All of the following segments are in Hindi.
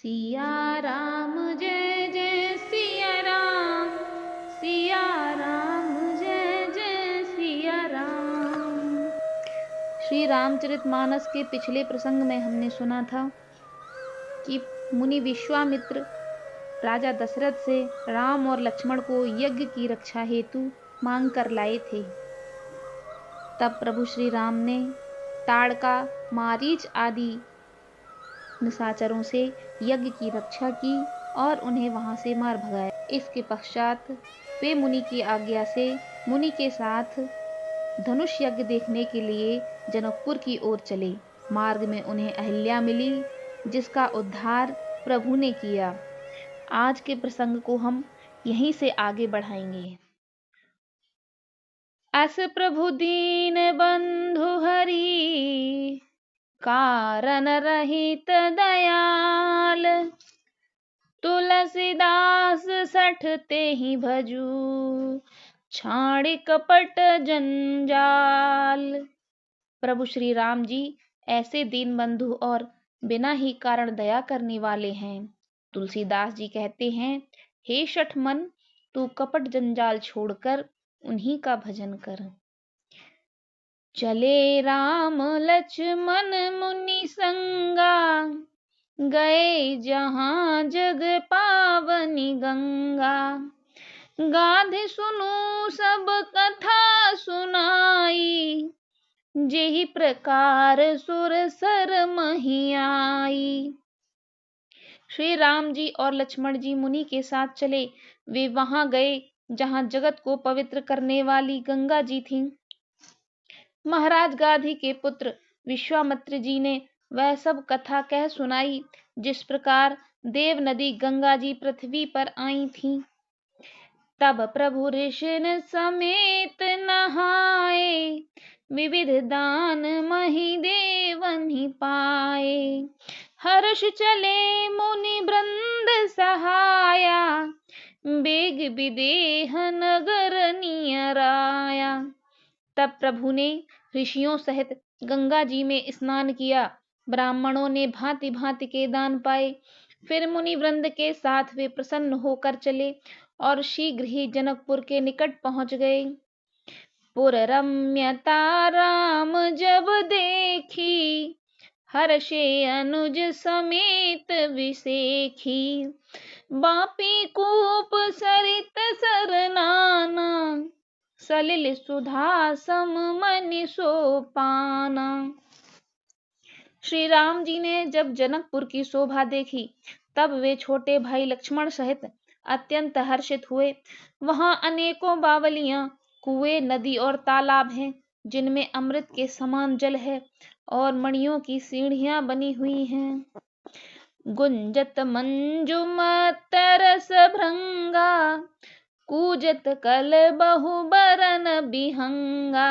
सिया राम जय जय सिया राम, सिया राम जय जय सिया राम। श्री रामचरितमानस के पिछले प्रसंग में हमने सुना था कि मुनि विश्वामित्र राजा दशरथ से राम और लक्ष्मण को यज्ञ की रक्षा हेतु मांग कर लाए थे। तब प्रभु श्री राम ने ताड़का, मारीच आदि निशाचरों से यज्ञ की रक्षा की और उन्हें वहां से मार भगाया। इसके पश्चात वे मुनि की आज्ञा से मुनि के साथ धनुष यज्ञ देखने के लिए जनकपुर की ओर चले। मार्ग में उन्हें अहिल्या मिली, जिसका उद्धार प्रभु ने किया। आज के प्रसंग को हम यहीं से आगे बढ़ाएंगे। अस प्रभु दीन बंधु हरि, कारण रहित दयाल, तुलसीदास सठते ही भजू, छाड़ी कपट जंजाल। प्रभु श्री राम जी ऐसे दीन बंधु और बिना ही कारण दया करने वाले हैं। तुलसीदास जी कहते हैं, हे शठ मन, तू कपट जंजाल छोड़कर उन्हीं का भजन कर। चले राम लक्ष्मण मुनि संगा, गए जहां जग पावनी गंगा। गाधे सुनु सब कथा सुनाई, जेहि प्रकार सुर सर मही आई। श्री राम जी और लक्ष्मण जी मुनि के साथ चले। वे वहां गए जहां जगत को पवित्र करने वाली गंगा जी थीं। महाराज गाधी के पुत्र विश्वामित्र जी ने वह सब कथा कह सुनाई, जिस प्रकार देव नदी गंगा जी पृथ्वी पर आई थीं। तब प्रभु ऋषिन समेत नहाए, विविध दान मही देवन ही पाए। हर्ष चले मुनि वृंद सहाया, बेग विदेह नगर नियर आया। तब प्रभु ने ऋषियों सहित गंगा जी में स्नान किया। ब्राह्मणों ने भांति भांति के दान पाए। फिर मुनि वृंद के साथ वे प्रसन्न होकर चले और शीघ्र ही जनकपुर के निकट पहुंच गए। पुर रम्यता राम जब देखी, हर्षे अनुज समेत विसेखी। बापी कूप सरित सरनाना, सलिल सुधा सम मनि सोपाना। श्री राम जी ने जब जनकपुर की शोभा देखी, तब वे छोटे भाई लक्ष्मण सहित अत्यंत हर्षित हुए। वहां अनेकों बावलियां, कुएं, नदी और तालाब हैं, जिनमें अमृत के समान जल है और मणियों की सीढ़ियां बनी हुई हैं। गुंजत मंजुमत रस भृंगा, कूजत कल बहु बरन बिहंगा।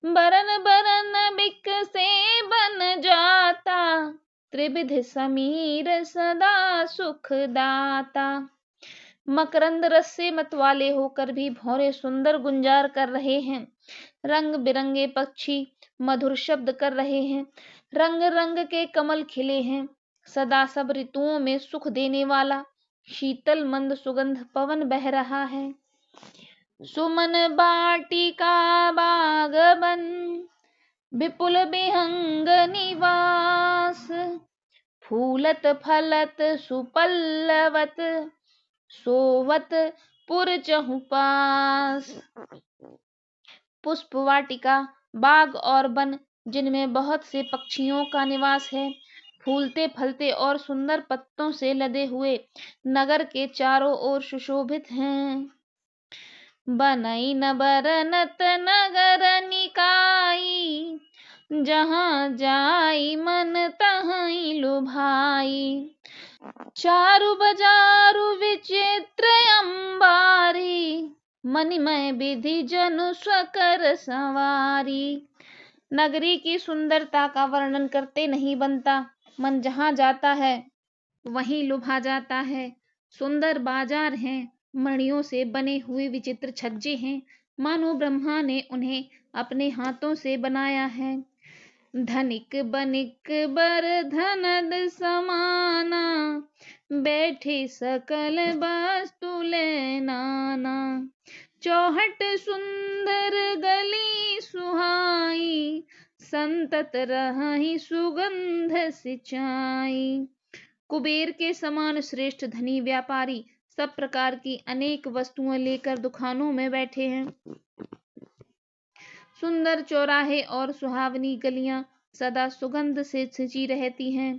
बरन बरन बिक से बन जाता, त्रिविध समीर सदा सुख दाता। मकरंद रस से मतवाले होकर भी भौरे सुंदर गुंजार कर रहे हैं। रंग बिरंगे पक्षी मधुर शब्द कर रहे हैं। रंग रंग के कमल खिले हैं। सदा सब ऋतुओं में सुख देने वाला शीतल मंद सुगंध पवन बह रहा है। सुमन बाटिका बागबन, विपुल बिहंग निवास। फूलत फलत सुपल्लवत, सोवत पुर चहु पास। पुष्प वाटिका, बाग और वन, जिनमें बहुत से पक्षियों का निवास है। फूलते फलते और सुंदर पत्तों से लदे हुए नगर के चारों ओर सुशोभित हैं। बनई न बरनत नगर निकाई, जहाँ जाई मन तहीं लुभाई। चारु बजारु विचित्र अंबारी, मणिमय विधि जनु स्वकर संवारी। नगरी की सुंदरता का वर्णन करते नहीं बनता। मन जहाँ जाता है वहीं लुभा जाता है। सुंदर बाजार हैं, मणियों से बने हुए विचित्र छज्जे हैं, मानो ब्रह्मा ने उन्हें अपने हाथों से बनाया है। धनिक बनिक बर धनद समाना, बैठे सकल वस्तु ले नाना। चौहट सुंदर गली सुहाई, संतत रही सुगंध सिंचाई। कुबेर के समान श्रेष्ठ धनी व्यापारी सब प्रकार की अनेक वस्तुएं लेकर दुकानों में बैठे हैं। सुंदर चौराहे और सुहावनी गलियां सदा सुगंध से सिंची रहती हैं।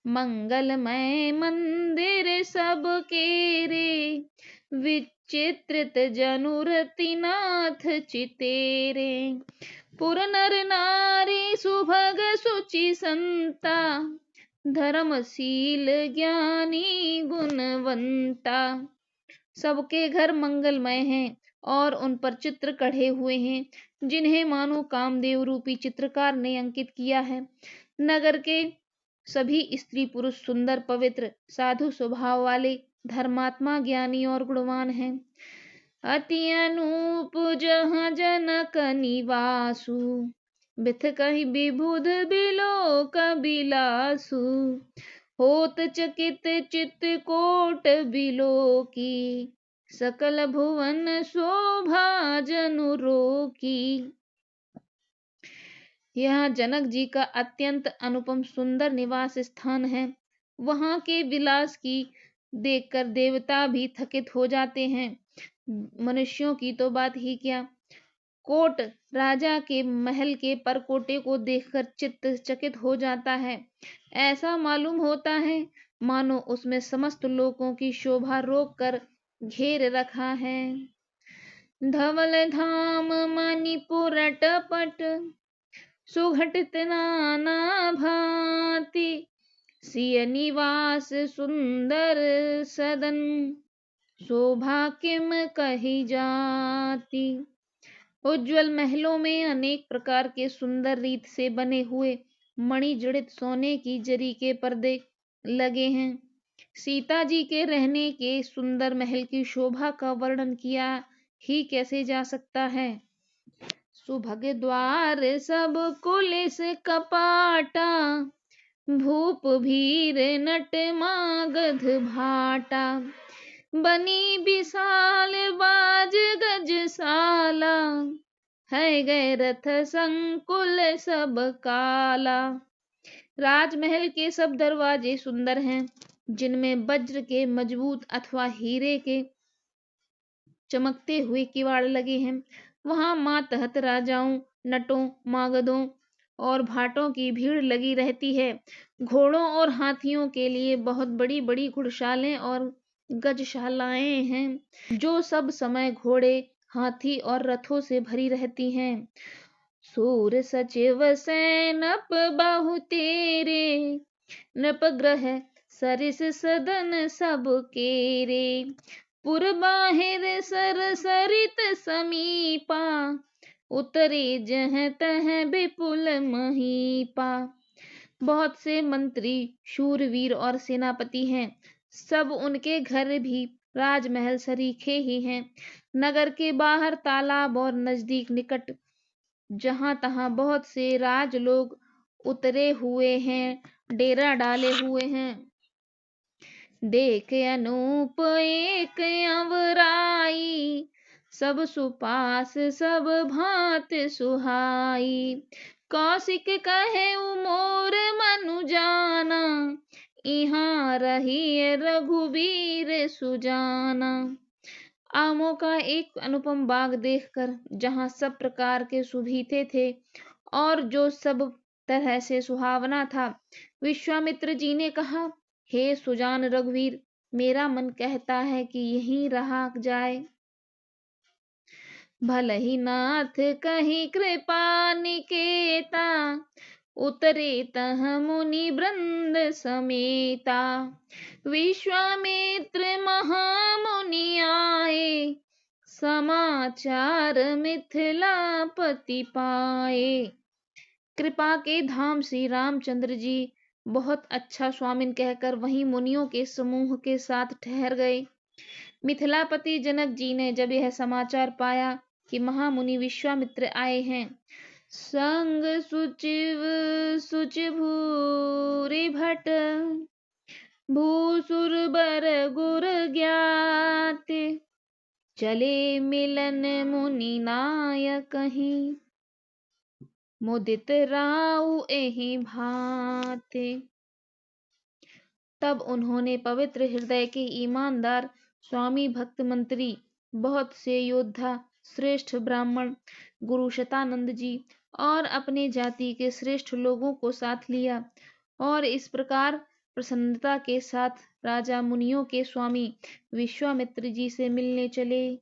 मंगलमय मंदिर सबके रे, विचित्रित जनुरति नाथ चितेरे। पुर नर नारी सुभग सुचि संता, धर्मशील ज्ञानी गुणवंता। सबके घर मंगलमय हैं और उन पर चित्र कढ़े हुए हैं, जिन्हें मानो कामदेव रूपी चित्रकार ने अंकित किया है। नगर के सभी स्त्री पुरुष सुंदर, पवित्र, साधु स्वभाव वाले, धर्मात्मा, ज्ञानी और गुणवान हैं। अति अनूप जहाँ जनक निवासु, बिथ कहीं विबुध बिलोक बिलासु। होत चकित चित कोट बिलोकी, सकल भुवन शोभा जनु रोकी। यह जनक जी का अत्यंत अनुपम सुंदर निवास स्थान है। वहां के विलास की देखकर देवता भी थकित हो जाते हैं, मनुष्यों की तो बात ही क्या। कोट राजा के महल के परकोटे को देखकर चित्त चकित हो जाता है। ऐसा मालूम होता है मानो उसमें समस्त लोगों की शोभा रोक कर घेर रखा है। धवल धाम मणिपुर टपट, सुघटित नाना भांति। सिय निवास सुंदर सदन, शोभा किम कही जाती। उज्ज्वल महलों में अनेक प्रकार के सुंदर रीत से बने हुए मणि जड़ित सोने की जरी के पर्दे लगे हैं। सीता जी के रहने के सुंदर महल की शोभा का वर्णन किया ही कैसे जा सकता है। सुभग द्वार सब कुलिस कपाटा, भूप भीर नट मागध भाटा। बनी विशाल बाज गजशाला, है गए रथ संकुल सब काला। राजमहल के सब दरवाजे सुंदर हैं, जिनमें वज्र के मजबूत अथवा हीरे के चमकते हुए किवाड़ लगे हैं। वहां मातहत राजाओं, नटों, मागधों और भाटों की भीड़ लगी रहती है। घोड़ों और हाथियों के लिए बहुत बड़ी बड़ी घुड़शालें और गजशालाएं हैं, जो सब समय घोड़े, हाथी और रथों से भरी रहती हैं। सूर सचिव सैनप बहु तेरे, नृपग्रह सरिस सदन सब केरे। पुर बाहिर सर सरित समीपा, उतरे जह तह विपुल महीपा। बहुत से मंत्री, शूरवीर और सेनापति हैं। सब उनके घर भी राजमहल सरीखे ही हैं। नगर के बाहर तालाब और नजदीक निकट जहां तहां बहुत से राज लोग उतरे हुए हैं, डेरा डाले हुए हैं। देख अनूप एक अवराई, सब सुपास सब भांत सुहाई। कौशिक कहे उमोर मनु जाना, इहाँ रही रघुवीर सुजाना। आमों का एक अनुपम बाग देखकर, जहाँ सब प्रकार के सुभीते थे और जो सब तरह से सुहावना था, विश्वामित्र जी ने कहा, हे सुजान रघुवीर, मेरा मन कहता है कि यहीं रहा जाए। भले ही नाथ कहीं कृपा निकेता, उतरे तह मुनि वृंद समेता। विश्वामित्र महामुनि आए, समाचार मिथिलापति पाए। कृपा के धाम श्री रामचंद्र जी बहुत अच्छा स्वामिन कहकर वहीं मुनियों के समूह के साथ ठहर गए। मिथिलापति जनक जी ने जब यह समाचार पाया कि महामुनि विश्वामित्र आए हैं, संग सुचिव सुच भूरि भट, भूसुर बर गुर ज्ञात, चले मिलन मुनि नायक कहीं, मुदित राउ एहि भांति। तब उन्होंने पवित्र हृदय के ईमानदार स्वामी भक्त मंत्री, बहुत से योद्धा, श्रेष्ठ ब्राह्मण, गुरु शतानंद जी और अपने जाति के श्रेष्ठ लोगों को साथ लिया और इस प्रकार प्रसन्नता के साथ राजा मुनियों के स्वामी विश्वामित्र जी से मिलने चले।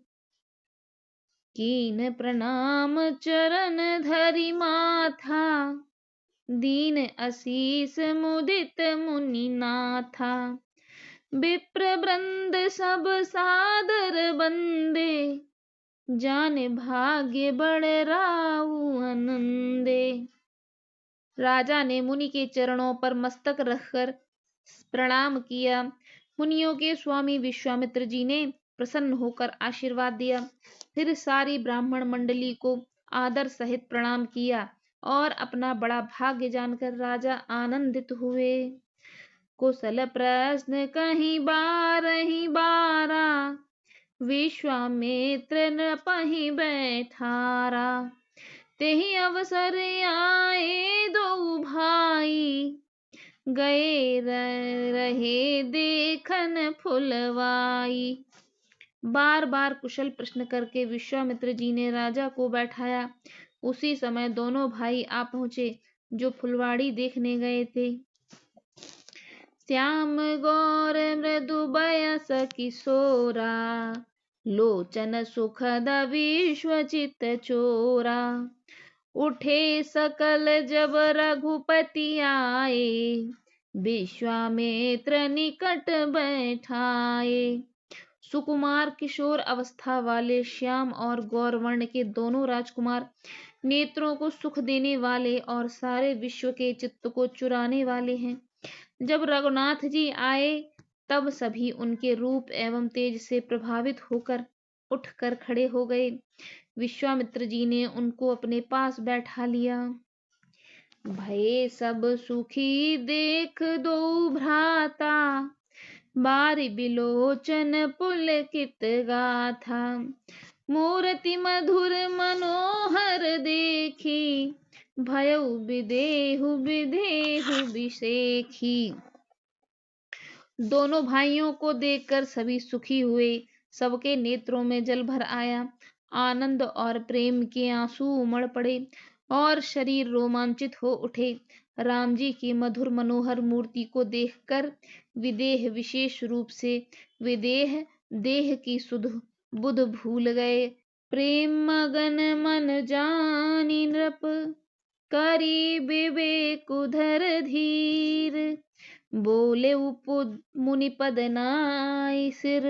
कीन प्रणाम चरण धरि माथा, दीन असीस मुदित मुनि नाथा, विप्र वृंद सब सादर बंदे, जाने भाग्य बड़े राउ आनंदे। राजा ने मुनि के चरणों पर मस्तक रखकर प्रणाम किया। मुनियों के स्वामी विश्वामित्र जी ने प्रसन्न होकर आशीर्वाद दिया। फिर सारी ब्राह्मण मंडली को आदर सहित प्रणाम किया और अपना बड़ा भाग्य जानकर राजा आनंदित हुए। कुशल प्रश्न कहीं बारहि बारा, विश्वामित्र नृपहि बैठारा। तेहि अवसर आए दो भाई, गए रहे देखन फुलवाई। बार बार कुशल प्रश्न करके विश्वामित्र जी ने राजा को बैठाया। उसी समय दोनों भाई आ पहुंचे जो फुलवाड़ी देखने गए थे। श्याम गौर मृदु बयस किशोरा, लोचन सुखद विश्वचित चोरा। उठे सकल जब रघुपति आए, विश्वामित्र निकट बैठाए। सुकुमार किशोर अवस्था वाले श्याम और गौरवर्ण के दोनों राजकुमार, नेत्रों को सुख देने वाले और सारे विश्व के चित्त को चुराने वाले हैं। जब रघुनाथ जी आए तब सभी उनके रूप एवं तेज से प्रभावित होकर उठकर खड़े हो गए। विश्वामित्र जी ने उनको अपने पास बैठा लिया। भये सब सुखी देख दो भ्राता, बारि बिलोचन पुलकित गाथा। मूर्ति मधुर मनोहर देखी, भयउ विदेहु विदेहु विसेखी। दोनों भाइयों को देखकर सभी सुखी हुए। सबके नेत्रों में जल भर आया। आनंद और प्रेम के आंसू उमड़ पड़े और शरीर रोमांचित हो उठे। राम जी की मधुर मनोहर मूर्ति को देखकर विदेह, विशेष रूप से विदेह, देह की सुध बुध भूल गए। प्रेम मगन मन जानी नृप, करी विवेक उधर धीर। बोले मुनिपद नाई सिर,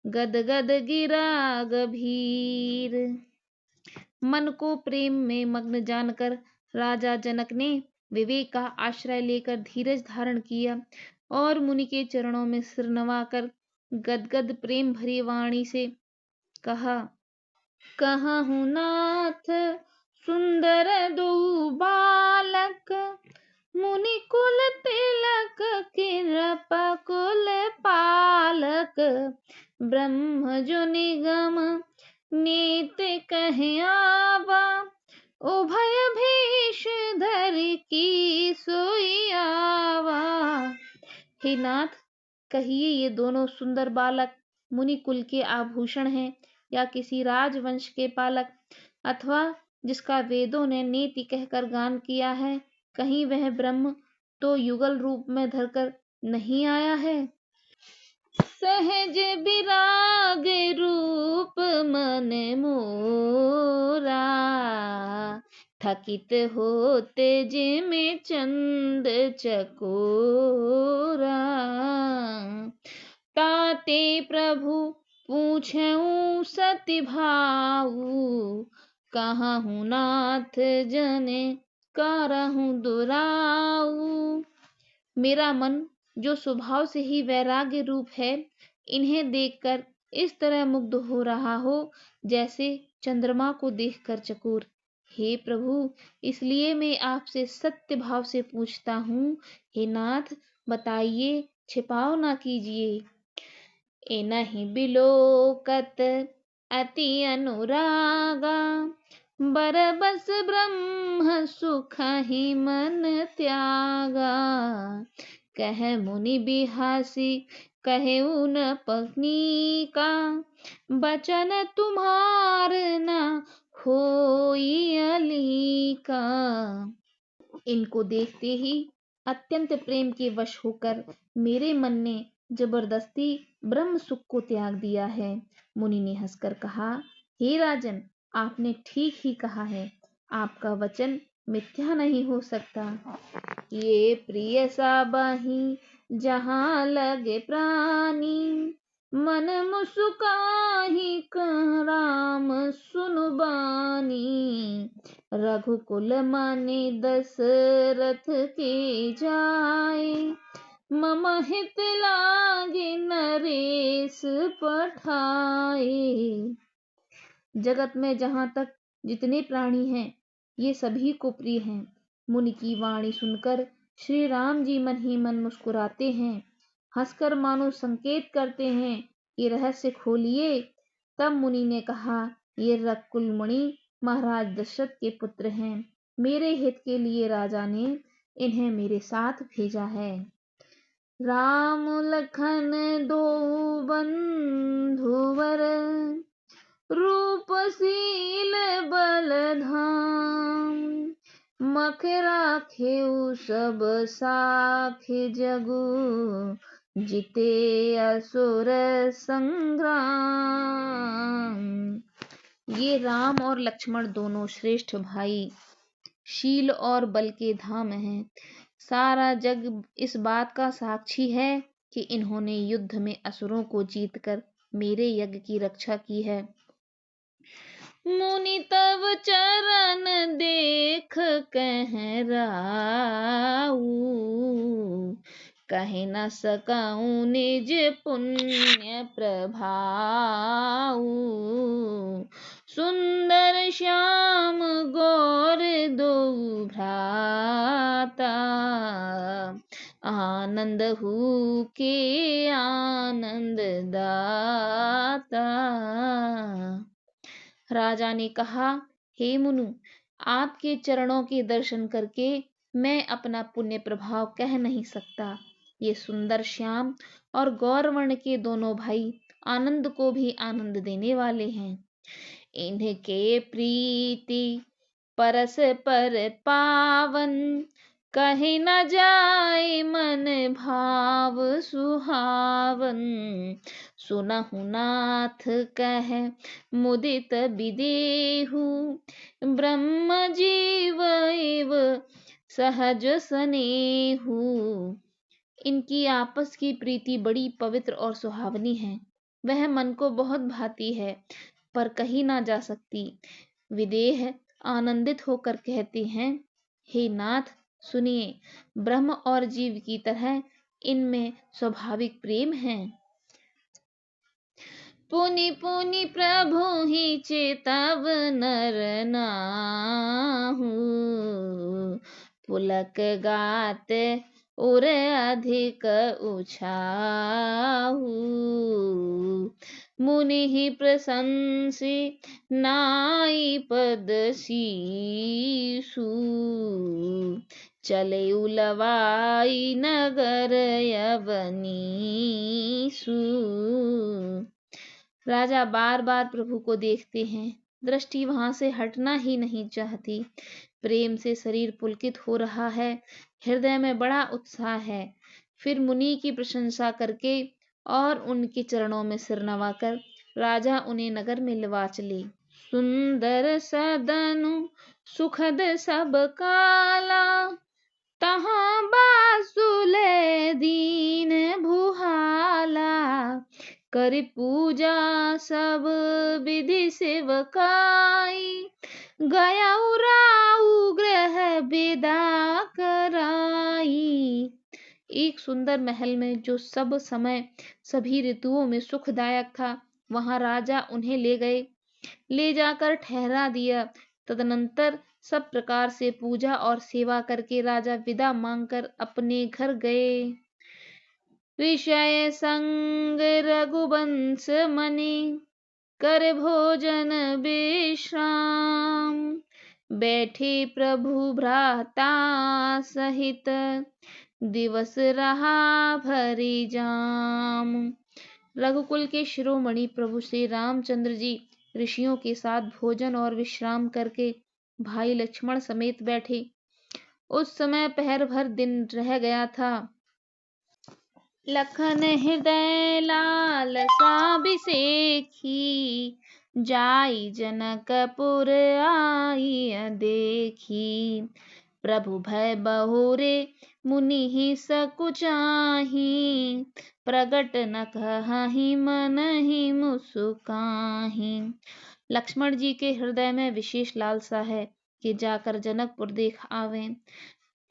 गद गद गिरा गभीर। मन को प्रेम में मग्न जानकर राजा जनक ने विवेक का आश्रय लेकर धीरज धारण किया और मुनि के चरणों में सिर नवाकर गदगद प्रेम भरी वाणी से कहा, कहूँ नाथ सुंदर दो बालक, मुनि कुल तिलक किरप कुल पालक। ब्रह्म जो निगम नीत कह आवा, उभय भेष धरि की सोई आवा। हे नाथ, कहिए ये दोनों सुंदर बालक मुनि कुल के आभूषण हैं या किसी राजवंश के पालक, अथवा जिसका वेदों ने नीति कहकर गान किया है, कहीं वह ब्रह्म तो युगल रूप में धरकर नहीं आया है। सहज विराग रूप मन मोरा, थकित होते जिमें चंद चकोरा। ताते प्रभु पूछऊं सति भाऊ, कहूँ नाथ जने करहूँ दुराऊ। मेरा मन जो स्वभाव से ही वैराग्य रूप है, इन्हें देखकर इस तरह मुग्ध हो रहा हो जैसे चंद्रमा को देखकर चकोर। हे प्रभु, इसलिए मैं आपसे सत्य भाव से पूछता हूँ, हे नाथ बताइए छिपाओ ना कीजिए। इनहि बिलोकत अति अनुरागा, बरबस ब्रह्म सुख ही मन त्यागा। कह मुनि बिहासी कहे उन पत्नी का, बचन तुम्हार न होई अली का। इनको देखते ही अत्यंत प्रेम के वश होकर मेरे मन ने जबरदस्ती ब्रह्म सुख को त्याग दिया है। मुनि ने हंसकर कहा, हे राजन, आपने ठीक ही कहा है, आपका वचन मिथ्या नहीं हो सकता। ये प्रिय साबाही जहाँ लगे प्राणी, मन मुस्काही राम सुनु बानी। रघुकुल माने दशरथ के जाए, मम हित लागे नरेश पठाए। जगत में जहाँ तक जितने प्राणी हैं, ये सभी को प्रिय हैं। मुनि की वाणी सुनकर श्री राम जी मन ही मन मुस्कुराते हैं, हंसकर मानो संकेत करते हैं कि रहस्य खोलिए। तब मुनि ने कहा, ये रघुकुल मुनि महाराज दशरथ के पुत्र हैं। मेरे हित के लिए राजा ने इन्हें मेरे साथ भेजा है। राम लखन दो बंधुवर, रूपशील बल धाम। मख राखेउ सब साख जगु, जिते असुर संग्राम। ये राम और लक्ष्मण दोनों श्रेष्ठ भाई शील और बल के धाम हैं। सारा जग इस बात का साक्षी है कि इन्होंने युद्ध में असुरों को जीतकर मेरे यज्ञ की रक्षा की है। मुनि तव चरण देख कह राऊ, कह न सकऊं निज पुण्य प्रभाऊ। सुंदर श्याम गौर दो भ्राता, आनंद हु के आनंद दाता। राजा ने कहा, हे मुनु, आपके चरणों के दर्शन करके मैं अपना पुण्य प्रभाव कह नहीं सकता। ये सुंदर श्याम और गौरवर्ण के दोनों भाई आनंद को भी आनंद देने वाले हैं। इनके प्रीति परस पर पावन, कहे न जाए मन भाव सुहावन। सुनहु नाथ कह मुदित विदेहु, ब्रह्म जीव एव सहज स्नेहु। इनकी आपस की प्रीति बड़ी पवित्र और सुहावनी है। वह मन को बहुत भाती है, पर कही ना जा सकती। विदेह आनंदित होकर कहते हैं, हे नाथ सुनिए, ब्रह्म और जीव की तरह इनमें स्वाभाविक प्रेम है। पुनि पुनि प्रभु ही चेतव नर नाहु, पुलक गात उर अधिक उछाहु। मुनि ही प्रशंसी नाई पद शीसु, चले उलवाई नगर यवनीसु। राजा बार बार प्रभु को देखते हैं, दृष्टि वहां से हटना ही नहीं चाहती। प्रेम से शरीर पुलकित हो रहा है, हृदय में बड़ा उत्साह है। फिर मुनि की प्रशंसा करके और उनके चरणों में सिर नवाकर राजा उन्हें नगर में लवा चले। सुंदर सदनु सुखद सब काला, तहाँ बासुले दीन भुहाला। कर पूजा सब विधि सेवकाई, गया राउ ग्रह विदा कराई। एक सुंदर महल में जो सब समय सभी ऋतुओं में सुखदायक था, वहां राजा उन्हें ले गए, ले जाकर ठहरा दिया। तदनंतर सब प्रकार से पूजा और सेवा करके राजा विदा मांगकर अपने घर गए। ऋषय संग रघुवंश मनि कर भोजन विश्राम। बैठे प्रभु भ्राता सहित दिवस रहा भरी जाम। रघुकुल के शिरोमणि प्रभु श्री रामचंद्र जी ऋषियों के साथ भोजन और विश्राम करके भाई लक्ष्मण समेत बैठे। उस समय पहर भर दिन रह गया था। लखन हृदय लालसा बिसेखी, जाई जनकपुर आई देखी। प्रभु भय बहुरे मुनि सकुचाही, प्रगट न कहहि मन ही मुस्काही। लक्ष्मण जी के हृदय में विशेष लालसा है कि जाकर जनकपुर देख आवें,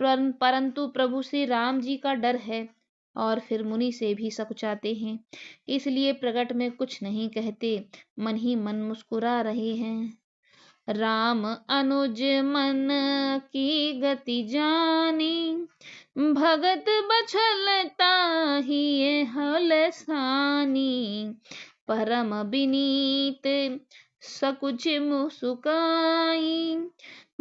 परंतु प्रभु श्री राम जी का डर है और फिर मुनि से भी सकुचाते हैं, इसलिए प्रगट में कुछ नहीं कहते, मन ही मन मुस्कुरा रहे हैं। राम अनुज मन की गति जानी, भगत बछल ताहि हलसानी। परम विनीत सकुच मुस्काई,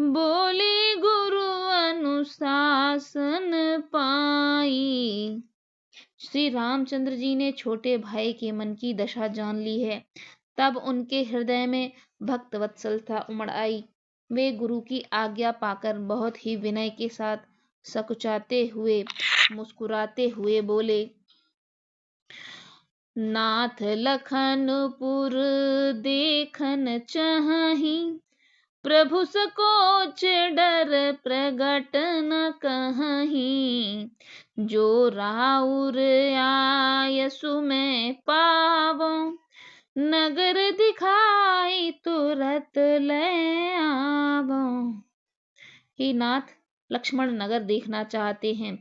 बोले गुरु अनुशासन पाई। श्री रामचंद्र जी ने छोटे भाई के मन की दशा जान ली है, तब उनके हृदय में भक्त वत्सलता उमड़ आई। वे गुरु की आज्ञा पाकर बहुत ही विनय के साथ सकुचाते हुए मुस्कुराते हुए बोले, नाथ लखनपुर देखन चाही, प्रभु सकोच डर प्रगट न कहहीं। जो राउर आयसु में पावो, नगर दिखाई तुरत ले आवो। हे नाथ, लक्ष्मण नगर देखना चाहते हैं,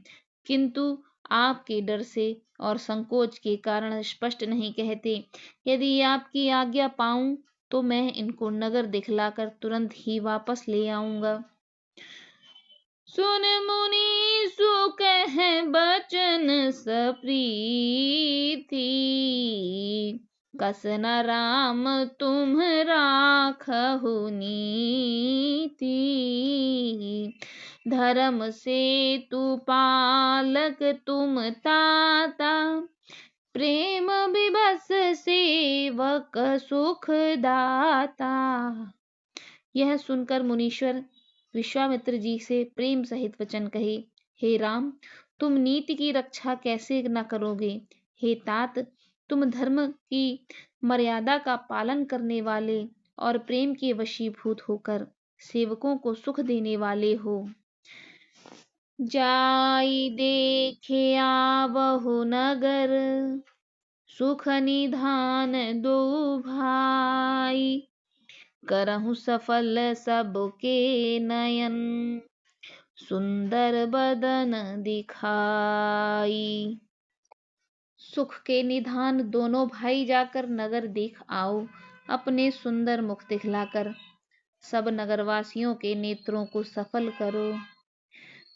किंतु आपके डर से और संकोच के कारण स्पष्ट नहीं कहते। यदि आपकी आज्ञा पाऊं तो मैं इनको नगर दिखलाकर तुरंत ही वापस ले आऊंगा। सुन मुनि सु कह बचन सप्रीति, कस न राम तुम राखहु नीति। धर्म सेतु पालक तुम ताता, प्रेम विवश सेवक सुख दाता। यह सुनकर मुनीश्वर विश्वामित्र जी से प्रेम सहित वचन कहे, हे राम, तुम नीति की रक्षा कैसे न करोगे। हे तात, तुम धर्म की मर्यादा का पालन करने वाले और प्रेम के वशीभूत होकर सेवकों को सुख देने वाले हो। जाई देखे आवहु नगर, सुख निधान दो भाई। करहु सफल सबके नयन, सुंदर बदन दिखाई। सुख के निधान दोनों भाई जाकर नगर देख आओ, अपने सुंदर मुख दिखलाकर सब नगरवासियों के नेत्रों को सफल करो।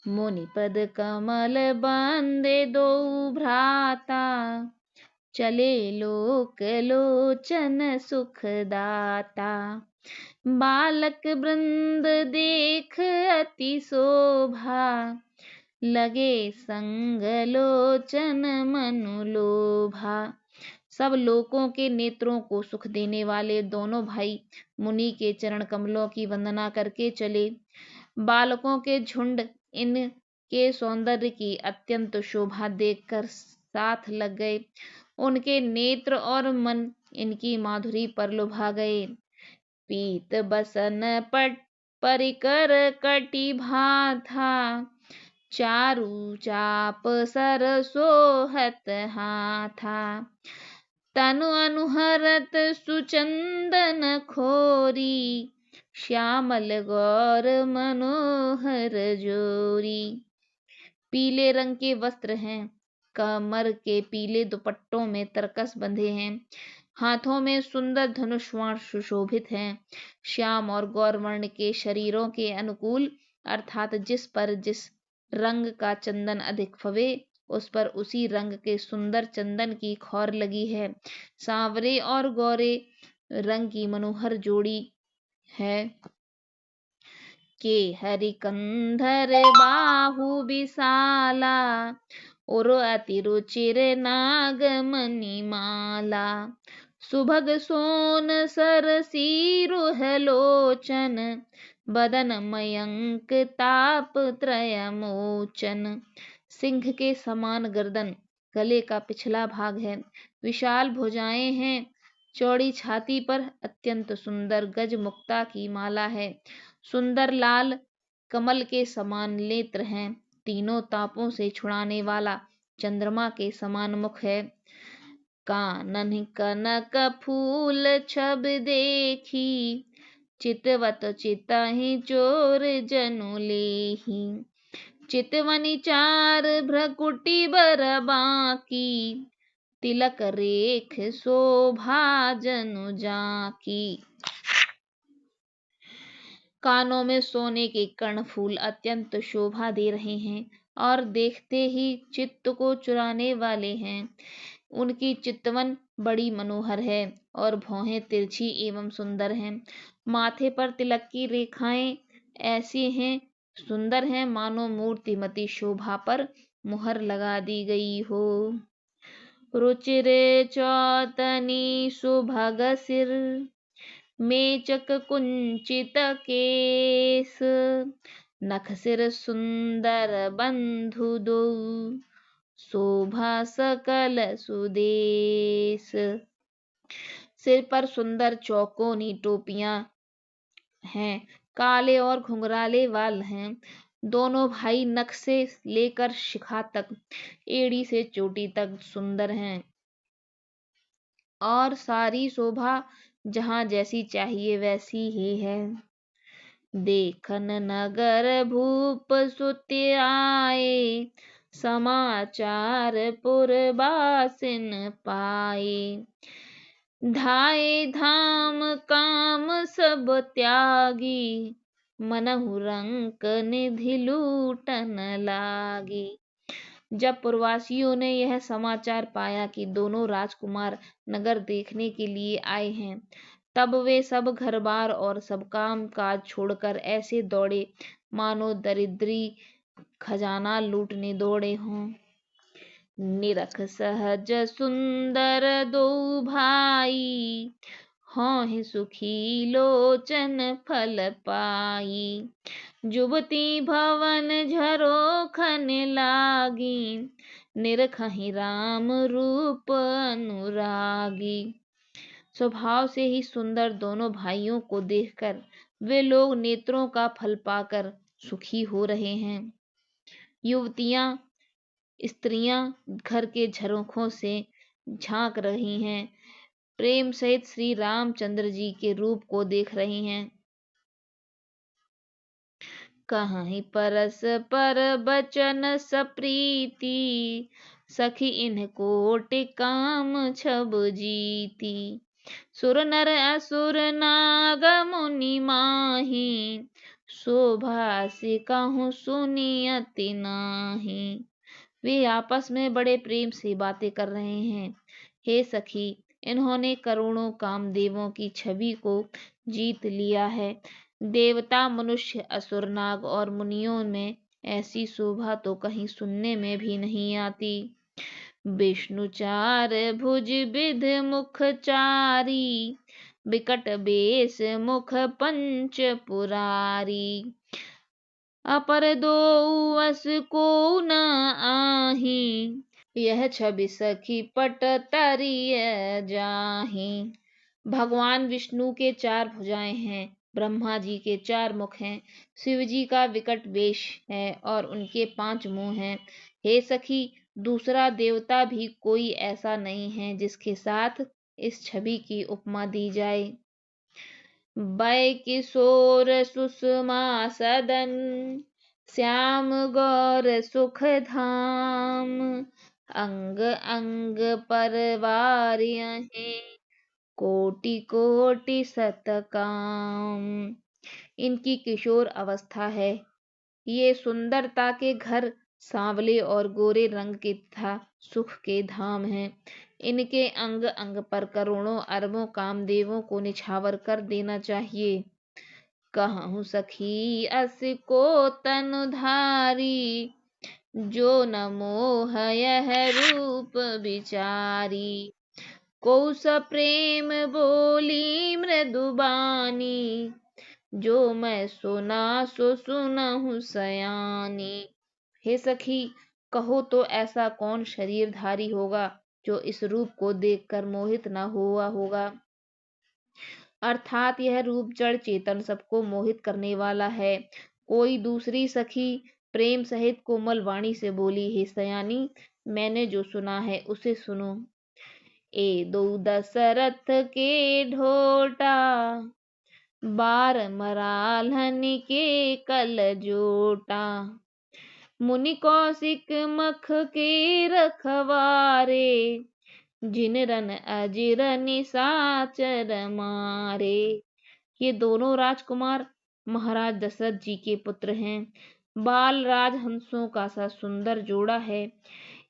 मुनिपद कमल बंदे दो भ्राता, चले लोक लोचन सुखदाता। बालक वृंद देख अति शोभा, लगे संग लोचन मनु लोभा। सब लोकों के नेत्रों को सुख देने वाले दोनों भाई मुनि के चरण कमलों की वंदना करके चले। बालकों के झुंड इनके सौंदर्य की अत्यंत शोभा देखकर साथ लग गए। उनके नेत्र और मन इनकी माधुरी पर लुभा गए। पीत बसन पट परिकर कटि भाथा, चारु चाप सर सोहत हाथा। तनु अनुहरत सुचंदन खोरी, श्यामल गौर मनोहर जोरी। पीले रंग के वस्त्र हैं, कमर के पीले दुपट्टों में तरकस बंधे हैं, हाथों में सुंदर धनुष बाण सुशोभित हैं। श्याम और गौर वर्ण के शरीरों के अनुकूल, अर्थात जिस पर जिस रंग का चंदन अधिक फवे उस पर उसी रंग के सुंदर चंदन की खौर लगी है। सांवरे और गोरे रंग की मनोहर जोड़ी है। के हरिकंधर बाहु विशाला, और अति रुचिर नागमणि माला। सुभग सोन सरसीरुह लोचन, बदन मयंक ताप त्रय मोचन। सिंह के समान गर्दन गले का पिछला भाग है। विशाल भुजाएं हैं। चौड़ी छाती पर अत्यंत सुंदर गज मुक्ता की माला है। सुंदर लाल कमल के समान नेत्र हैं। तीनों तापों से छुड़ाने वाला चंद्रमा के समान मुख है। कानन कनक फूल छब देखी, चितवत चितहि चोर जनु लेहि। चितवनी चार भ्रकुटी बर बाकी, तिलक रेख शोभा जनु जाकी। कानों में सोने के कर्णफूल अत्यंत शोभा दे रहे हैं और देखते ही चित्त को चुराने वाले हैं। उनकी चितवन बड़ी मनोहर है और भौहें तिरछी एवं सुंदर हैं। माथे पर तिलक की रेखाएं ऐसी हैं, सुंदर हैं, मानो मूर्तिमती शोभा पर मुहर लगा दी गई हो। रुचिरे चौतनी सुभग सिर, मेचक कुंचित केस। नख सिर सुंदर बंधु दो, शोभा सकल सुदेश। सिर पर सुंदर चौकोनी टोपियां हैं। काले और घुंघराले बाल हैं। दोनों भाई नख से लेकर शिखा तक, एड़ी से चोटी तक सुंदर हैं और सारी शोभा जहाँ जैसी चाहिए वैसी ही है। देखन नगर भूप सुत आए, समाचार पुरबासिन पाए। धाये धाम काम सब त्यागी, मनहु रंक निधि लूटन लागी। जब पुरवासियों ने यह समाचार पाया कि दोनों राजकुमार नगर देखने के लिए आए हैं, तब वे सब घर बार और सब काम काज छोड़कर ऐसे दौड़े मानो दरिद्री खजाना लूटने दौड़े हों। निरख सहज सुंदर दो भाई, हों सुखी लोचन फल पाई। जुबती भवन झरोखन लागी, निरखहि राम रूप अनुरागी। स्वभाव से ही सुंदर दोनों भाइयों को देखकर वे लोग नेत्रों का फल पाकर सुखी हो रहे हैं। युवतियां स्त्रियां घर के झरोखों से झांक रही हैं, प्रेम सहित श्री रामचंद्र जी के रूप को देख रही हैं। कहीं परस पर बचन सप्रीति, सखी इनकोटि काम छब जीती। सुर नर असुर नाग मुनि माही, शोभा से कहूँ सुनी अति नाही। वे आपस में बड़े प्रेम से बातें कर रहे हैं। हे सखी, इन्होंने करोड़ों कामदेवों की छवि को जीत लिया है। देवता, मनुष्य, असुर, नाग और मुनियों में ऐसी शोभा तो कहीं सुनने में भी नहीं आती। विष्णु चार भुज विध मुख चारी, विकट बेस मुख पंच पुरारी। अपर दो अस को न आही, यह छवि सखी पट तरिय जाही। भगवान विष्णु के चार भुजाएं हैं, ब्रह्मा जी के चार मुख हैं, शिव जी का विकट वेश है और उनके 5 मुंह हैं। हे सखी, दूसरा देवता भी कोई ऐसा नहीं है जिसके साथ इस छवि की उपमा दी जाए। वै किशोर सुषमा सदन, श्याम गौर सुख धाम। अंग अंग परवार्यहि, कोटि कोटि सतकाम। इनकी किशोर अवस्था है। ये सुंदरता के घर सांवले और गोरे रंग के तथा सुख के धाम हैं। इनके अंग अंग पर करोड़ों अरबों कामदेवों को निछावर कर देना चाहिए। कहूँ सखी अस को तनुधारी, जो न मोह यह रूप विचारी। को सप्रेम बोली मृदुबानी, जो मैं सुना सो सुनहु सयानी। हे सखी, कहो तो ऐसा कौन शरीरधारी होगा जो इस रूप को देखकर मोहित न हुआ होगा। अर्थात यह रूप जड़ चेतन सबको मोहित करने वाला है। कोई दूसरी सखी प्रेम सहित कोमल वाणी से बोली, हे सयानी, मैंने जो सुना है उसे सुनो। ए दो दशरथ के ढोटा, बार मरालहन के कल जोटा। मुनि कौशिक मख के रखवारे, जिन रन अजिर निशाचर मारे। ये दोनों राजकुमार महाराज दशरथ जी के पुत्र हैं। बाल राजहंसों का सा सुंदर जोड़ा है।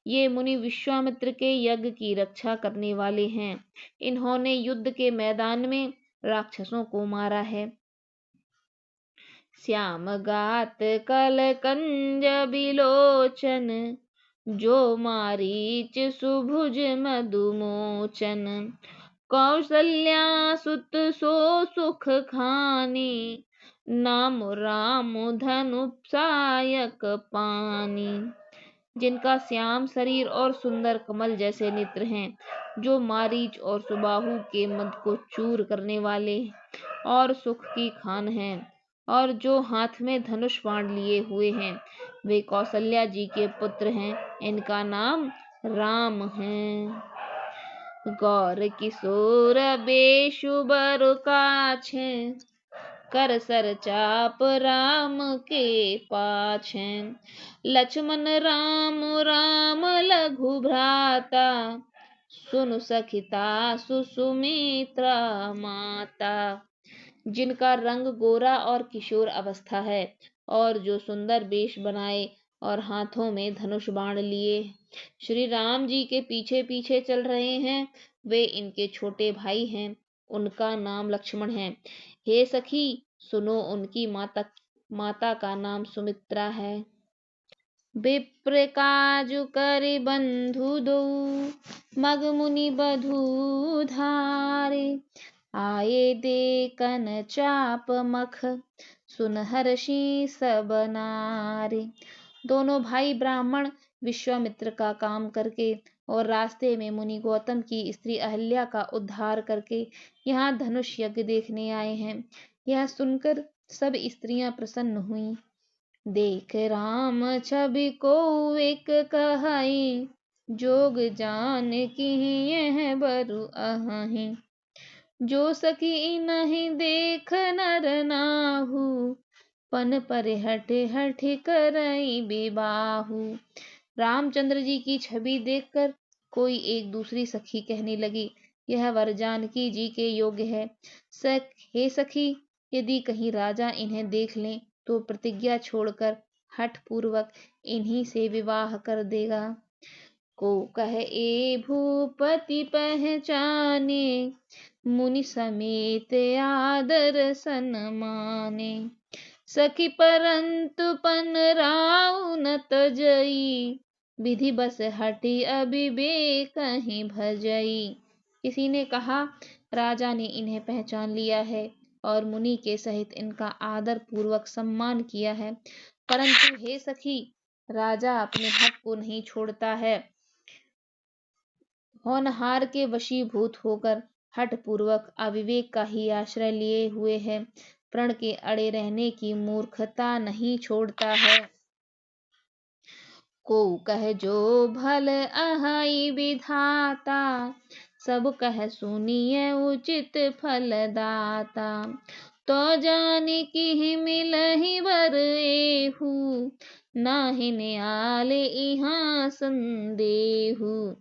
ये मुनि विश्वामित्र के यज्ञ की रक्षा करने वाले हैं। इन्होंने युद्ध के मैदान में राक्षसों को मारा है। श्याम गात कल कंज बिलोचन, जो मारीच सुभुज मधुमोचन। कौसल्या सुत सो सुख खानी, नाम राम धनुषायक पानी। जिनका श्याम शरीर और सुंदर कमल जैसे नेत्र हैं, जो मारीच और सुबाहु के मद को चूर करने वाले और सुख की खान हैं, और जो हाथ में धनुष बाण लिए हुए हैं, वे कौशल्या जी के पुत्र हैं। इनका नाम राम है। गौर किशोर बेशु बर काछे, कर सर चाप राम के पाछे। लक्ष्मण राम राम लघु भ्राता, सुनु सखिता सुमित्रा माता। जिनका रंग गोरा और किशोर अवस्था है, और जो सुंदर वेश बनाए और हाथों में धनुष बाण लिए श्री राम जी के पीछे पीछे चल रहे हैं, वे इनके छोटे भाई हैं। उनका नाम लक्ष्मण है। हे सखी, सुनो, उनकी माता का नाम सुमित्रा है। विप्र काजु करि बंधु दो, मग मुनि बधू धारे। आए देखन चाप मख, सुन हर्षि सब नारे। दोनों भाई ब्राह्मण विश्वामित्र का काम करके और रास्ते में मुनि गौतम की स्त्री अहल्या का उद्धार करके यहाँ धनुष यज्ञ देखने आए हैं। यह सुनकर सब स्त्रियां प्रसन्न हुईं। देख राम छवि को एक कहाई, जोग जान की यह बरु अहाई। जो सकी नहीं देख नर नाहु, पन पर हठ हठ करई विबाहु। रामचंद्र जी की छवि देखकर कोई एक दूसरी सखी कहने लगी, यह वर जानकी जी के योग्य है। हे सखी, यदि कहीं राजा इन्हें देख लें तो प्रतिज्ञा छोड़कर हठ पूर्वक इन्हीं से विवाह कर देगा। को कहे ए भूपति पहचाने, मुनि समेत आदर सन्माने। सखी परंतु पन राउ न तजई, विधि बस हटी अविवेक कहीं भजई। किसी ने कहा, राजा ने इन्हें पहचान लिया है और मुनि के सहित इनका आदर पूर्वक सम्मान किया है, परंतु हे सखी, राजा अपने हक को नहीं छोड़ता है। होनहार के वशीभूत होकर हठ पूर्वक अविवेक का ही आश्रय लिए हुए है। प्रण के अड़े रहने की मूर्खता नहीं छोड़ता है। को कह जो भल अहाई विधाता, सब कह सुनिए उचित फल दाता। तो जाने की मिलहि वर एहू, नाहि न्याले इहाँ संदेहू।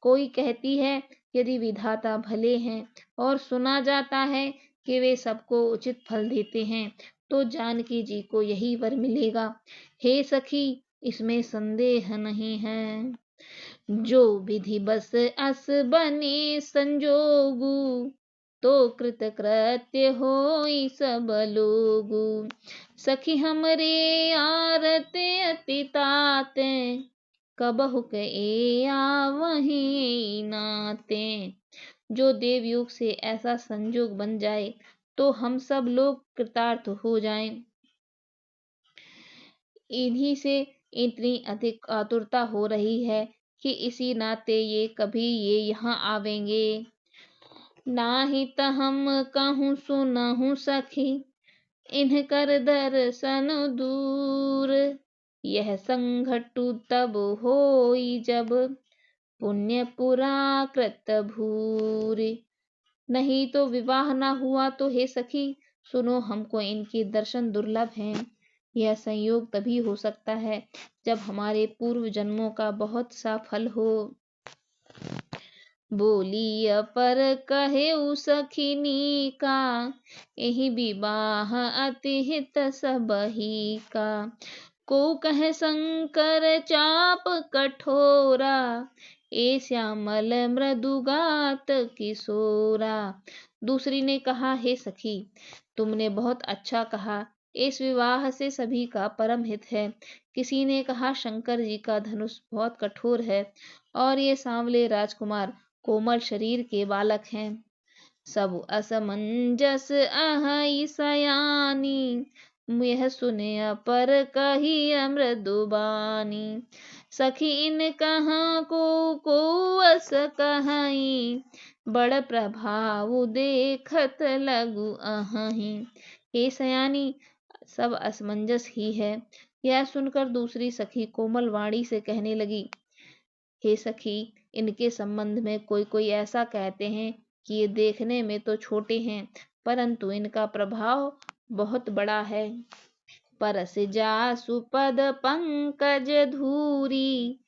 कोई कहती है, यदि विधाता भले हैं और सुना जाता है कि वे सबको उचित फल देते हैं, तो जानकी जी को यही वर मिलेगा। हे सखी, इसमें संदेह नहीं है। जो विधि बस अस बने संजोगु, तो कृतकृत्य होई सब लोगु। सखी हमरे आरते अति ताते, कबहु के आवहीं नाते। जो देवयोग से ऐसा संजोग बन जाए तो हम सब लोग कृतार्थ हो जाएं। इन्हीं से इतनी अधिक आतुरता हो रही है कि इसी नाते ये यहाँ आवेंगे। नाही त हम कहूँ सुनहु सखी, इनकर दर्शन दूर। यह संघटु तब होई जब, पुण्य पुरा कृत भूरि। नहीं तो विवाह न हुआ तो हे सखी सुनो, हमको इनके दर्शन दुर्लभ हैं। यह संयोग तभी हो सकता है जब हमारे पूर्व जन्मों का बहुत सा फल हो। बोली अपर कहे सखिनी का, यही विवाह अति हित सबही का। को कहे शंकर चाप कठोरा, ए श्यामल मृदुगात किशोरा। दूसरी ने कहा, हे सखी तुमने बहुत अच्छा कहा, इस विवाह से सभी का परम हित है। किसी ने कहा, शंकर जी का धनुष बहुत कठोर है और ये सांवले राजकुमार कोमल शरीर के बालक हैं। सब असमंजस अहई सयानी, यह सुने अपर कही मृदुबानी। सखी इन कहा को अस कहाई, बड़ प्रभाव देखत लगु अहही। हे सयानी सब असमंजस ही है। यह सुनकर दूसरी सखी कोमल वाणी से कहने लगी, हे सखी इनके संबंध में कोई ऐसा कहते हैं कि ये देखने में तो छोटे हैं परंतु इनका प्रभाव बहुत बड़ा है। परस जासु पद पंकज धूरी,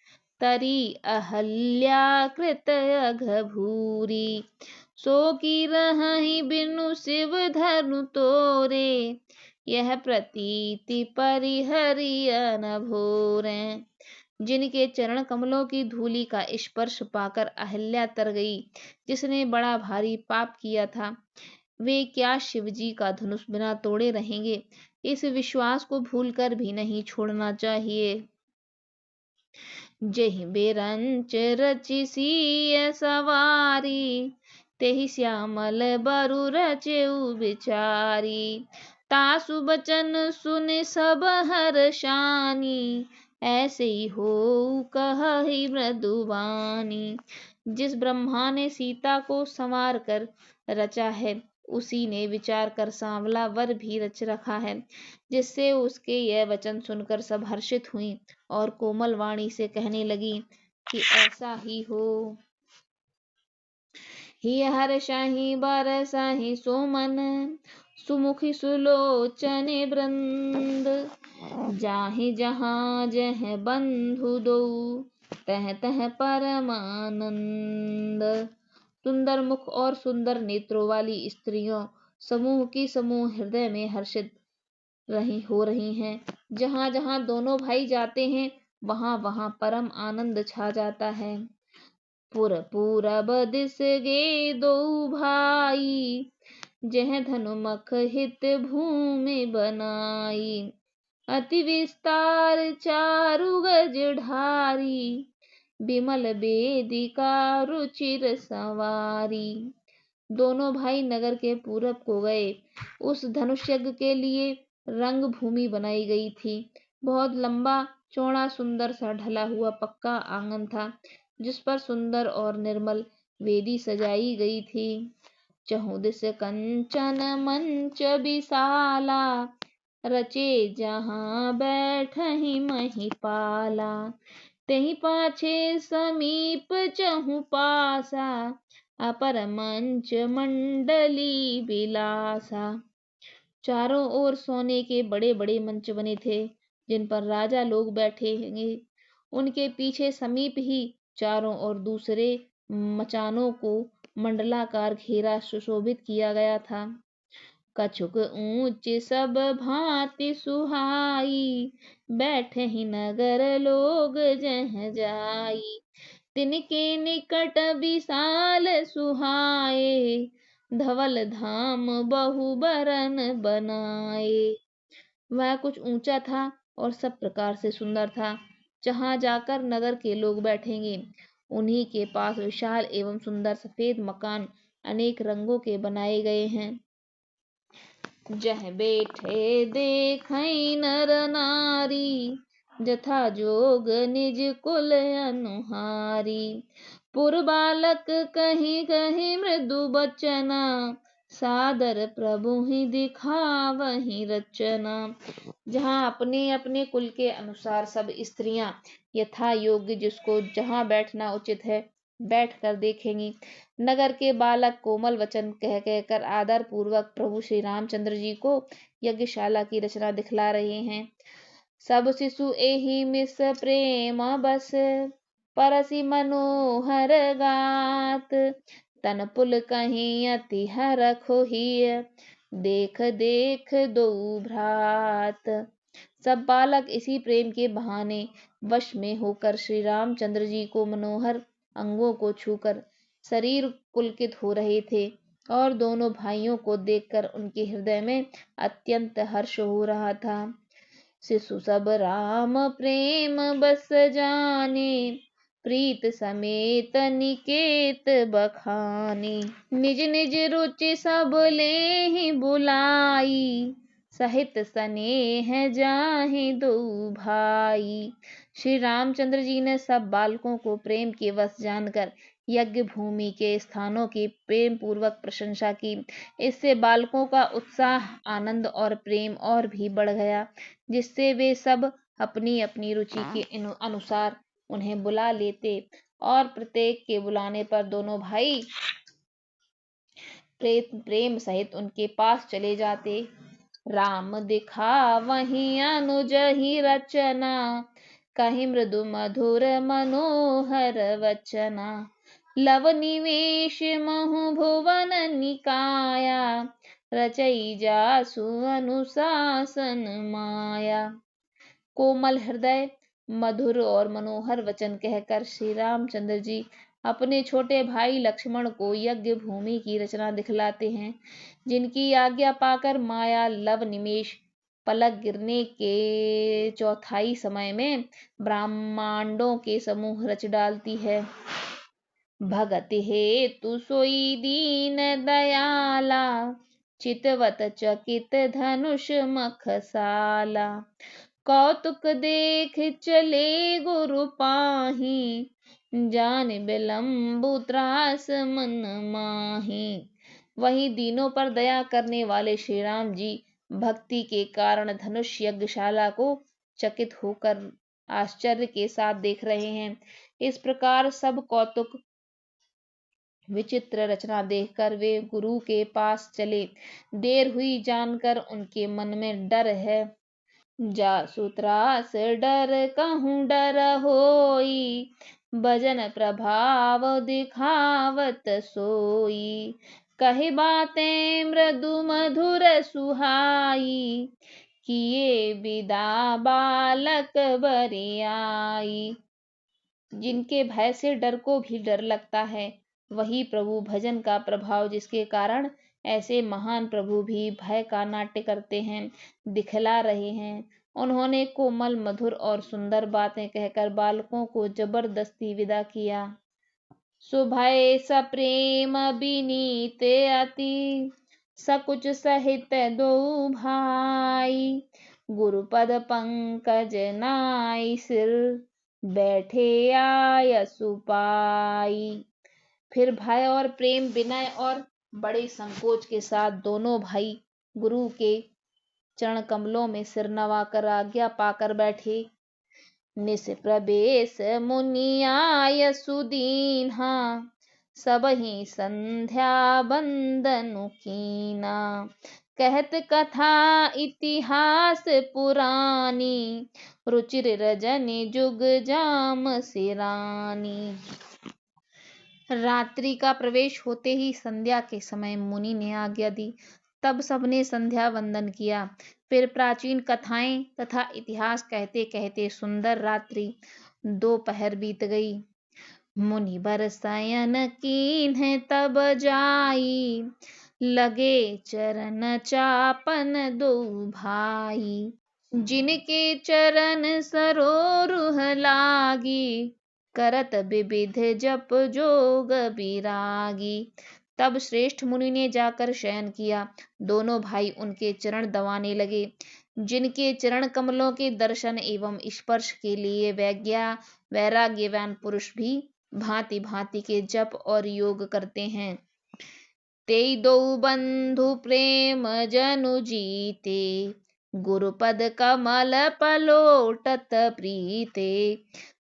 तरी अहल्या कृत अघभूरी। सो की रही बिनु शिव धनु तोरे, यह प्रतीति परिहरिय न भोरे। जिनके चरण कमलों की धूलि का स्पर्श पाकर अहल्या तर गई, जिसने बड़ा भारी पाप किया था, वे क्या शिवजी का धनुष बिना तोड़े रहेंगे। इस विश्वास को भूलकर भी नहीं छोड़ना चाहिए। जहि बेरंच रचि सिय सवारी, तेहि श्यामल बरु रचेउ बिचारी। तासु बचन सुन सब हर्षानी, ऐसे ही हो कहि मृदुबानी। जिस ब्रह्मा ने सीता को संवार कर रचा है, उसी ने विचार कर सांवला वर भी रच रखा है, जिससे उसके यह वचन सुनकर सब हर्षित हुई और कोमल वाणी से कहने लगी कि ऐसा ही हो। ही हर्षहि बरसहि सुमन, सुमुखी सुलोचन वृंद। जाहि जहाँ जह बंधु दो, तह तह परमानंद। सुंदर मुख और सुंदर नेत्रों वाली स्त्रियों समूह की समूह हृदय में हर्षित हो रही हैं। जहाँ जहाँ दोनों भाई जाते हैं वहाँ वहाँ परम आनंद छा जाता है। पूरब दिस गे दो भाई, जह धनुमख हित भूमि बनाई। अति विस्तार चारु गज ढारी, बिमल बेदिका रुचिर संवारी। दोनों भाई नगर के पूरब को गए। उस धनुष यज्ञ के लिए रंग भूमि बनाई गई थी। बहुत लंबा चौड़ा सुंदर सा ढला हुआ पक्का आंगन था, जिस पर सुंदर और निर्मल वेदी सजाई गई थी। चहुदिस कंचन मंच विशाला, रचे जहाँ बैठहि महिपाला। तेहि पाछे समीप चहु पासा, अपर मंच मंडली विलासा। चारों ओर सोने के बड़े बड़े मंच बने थे, जिन पर राजा लोग बैठेंगे। उनके पीछे समीप ही चारों ओर दूसरे मचानों को मंडलाकार घेरा सुशोभित किया गया था। कछुक ऊंच सब भांति सुहाई, बैठहि नगर लोग जह जाई। तिनके निकट विशाल सुहाए, धवल धाम बहु बरन बनाए। वह कुछ ऊंचा था और सब प्रकार से सुंदर था। जहाँ जाकर नगर के लोग बैठेंगे, उन्हीं के पास विशाल एवं सुंदर सफेद मकान अनेक रंगों के बनाए गए हैं। जह बैठे देखई नर नारी, जथा जोग निज कुल अनुहारी। पुर बालक कहीं कहीं मृदु बचना, सादर प्रभु ही दिखावहि रचना। जहाँ अपने अपने कुल के अनुसार सब स्त्रियां यथा योग्य जिसको जहाँ बैठना उचित है बैठ कर देखेंगी। नगर के बालक कोमल वचन कह कहकर आदर पूर्वक प्रभु श्री रामचंद्र जी को यज्ञशाला की रचना दिखला रहे हैं। सब शिशु एहि मिस प्रेम बस, परसि मनोहर गात। तन पुल कहीं अति हरखो हिय, देख देख दो भ्रात। सब बालक इसी प्रेम के बहाने वश में होकर श्री रामचंद्र जी को मनोहर अंगों को छूकर शरीर पुलकित हो रहे थे और दोनों भाइयों को देखकर उनके हृदय में अत्यंत हर्ष हो रहा था। शिशु सब राम प्रेम बस जाने, प्रीत समेत निकेत बखाने। निज निज रुचि सब लेहि बुलाई, सहित स्नेह जाहि दो भाई। श्री रामचंद्र जी ने सब बालकों को प्रेम के वश जानकर यज्ञ भूमि के स्थानों की प्रेम पूर्वक प्रशंसा की। इससे बालकों का उत्साह, आनंद और प्रेम और भी बढ़ गया, जिससे वे सब अपनी अपनी रुचि के अनुसार उन्हें बुला लेते और प्रत्येक के बुलाने पर दोनों भाई प्रेम सहित उनके पास चले जाते। राम दिखावहि अनुज ही रचना, कहि मृदु मधुर मनोहर वचना। लव निवेश महु भुवन निकाया, रचई जासु अनुशासन माया। कोमल हृदय, मधुर और मनोहर वचन कहकर श्री रामचंद्र जी अपने छोटे भाई लक्ष्मण को यज्ञ भूमि की रचना दिखलाते हैं, जिनकी आज्ञा पाकर माया लव निमेष पलक गिरने के चौथाई समय में ब्रह्मांडों के समूह रच डालती है। भगत हेतु सोई दीन दयाला, चितवत चकित धनुष मखसाला। कौतुक देख चले गुरु पाही, जान विलंबु त्रास मन माही। वही दीनों पर दया करने वाले श्री राम जी भक्ति के कारण धनुष यज्ञशाला को चकित होकर आश्चर्य के साथ देख रहे हैं। इस प्रकार सब कौतुक विचित्र रचना देखकर वे गुरु के पास चले। देर हुई जानकर उनके मन में डर है। जासु त्रास डर कहूँ डर होई, भजन प्रभाव दिखावत सोई। कही बातें मृदु मधुर सुहाई, किए विदा बालक बरियाई। जिनके भय से डर को भी डर लगता है, वही प्रभु भजन का प्रभाव जिसके कारण ऐसे महान प्रभु भी भय का नाट्य करते हैं, दिखला रहे हैं। उन्होंने कोमल मधुर और सुंदर बातें कहकर बालकों को जबरदस्ती विदा किया। सुभय सप्रेम विनीत अति, सकुच सहित दो भाई। गुरुपद पंकज नाई सिर, बैठे आयसु पाई। फिर भय और प्रेम, विनय और बड़े संकोच के साथ दोनों भाई गुरु के चरण कमलों में सिर नवाकर आज्ञा पाकर बैठे। निस प्रवेश मुनि आयसु दीन्हा, सबहि संध्या बंदनु कीना। कहत कथा इतिहास पुरानी, रुचिर रजनी जुग जाम सिरानी। रात्रि का प्रवेश होते ही संध्या के समय मुनि ने आज्ञा दी। तब सबने संध्या वंदन किया। फिर प्राचीन कथाएं तथा इतिहास कहते कहते सुंदर रात्रि दोपहर बीत गई। मुनि बर शयन कीन्ह तब जाई, लगे चरण चापन दो भाई। जिनके चरण सरोरुह लागी, करत विविध जप जोग बिरागी। तब श्रेष्ठ मुनि ने जाकर शयन किया। दोनों भाई उनके चरण दबाने लगे। जिनके चरण कमलों के दर्शन एवं स्पर्श के लिए वैराग्यवान पुरुष भी भांति भांति के जप और योग करते हैं। तेई दो बंधु प्रेम जनु जीते, गुरुपद कमल पलोटत प्रीते।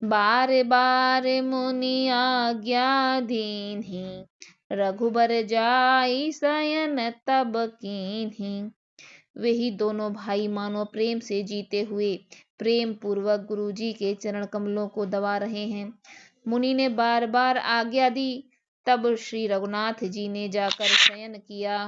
बार बार मुनि आज्ञा दीन्हि, रघुबर जाई शयन तब कीन्हि। वही दोनों भाई मानो प्रेम से जीते हुए प्रेम पूर्वक गुरु जी के चरण कमलों को दबा रहे हैं। मुनि ने बार बार आज्ञा दी। तब श्री रघुनाथ जी ने जाकर शयन किया।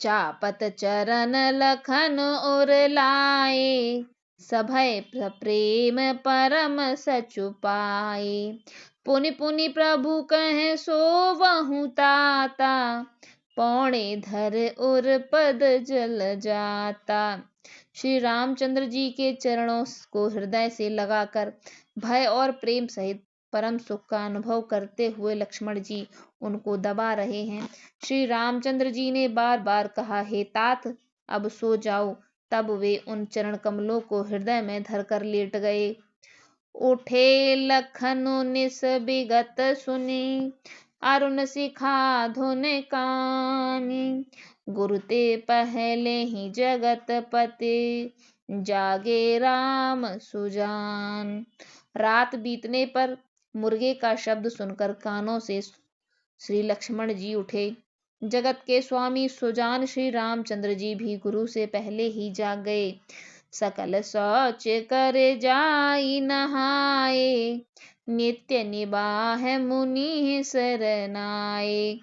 चापत चरण लखन और लाए, सभय प्रेम परम सचु पाए। पुनि पुनि प्रभु कहे सो वहु ताता, पौणे धर और पद जल जाता। श्री रामचंद्र जी के चरणों को हृदय से लगाकर भय और प्रेम सहित परम सुख का अनुभव करते हुए लक्ष्मण जी उनको दबा रहे हैं। श्री रामचंद्र जी ने बार बार कहा, हे तात अब सो जाओ। तब वे उन चरण कमलों को हृदय में धरकर लेट गए। उठे लखन निस बिगत सुनी, अरुण शिखा धुन कानी। गुरु ते पहले ही जगत पति, जागे राम सुजान। रात बीतने पर मुर्गे का शब्द सुनकर कानों से श्री लक्ष्मण जी उठे। जगत के स्वामी सुजान श्री रामचंद्र जी भी गुरु से पहले ही जाग गए। सकल शौच कर जाई नहाए, नित्य निबाह मुनि सरनाए।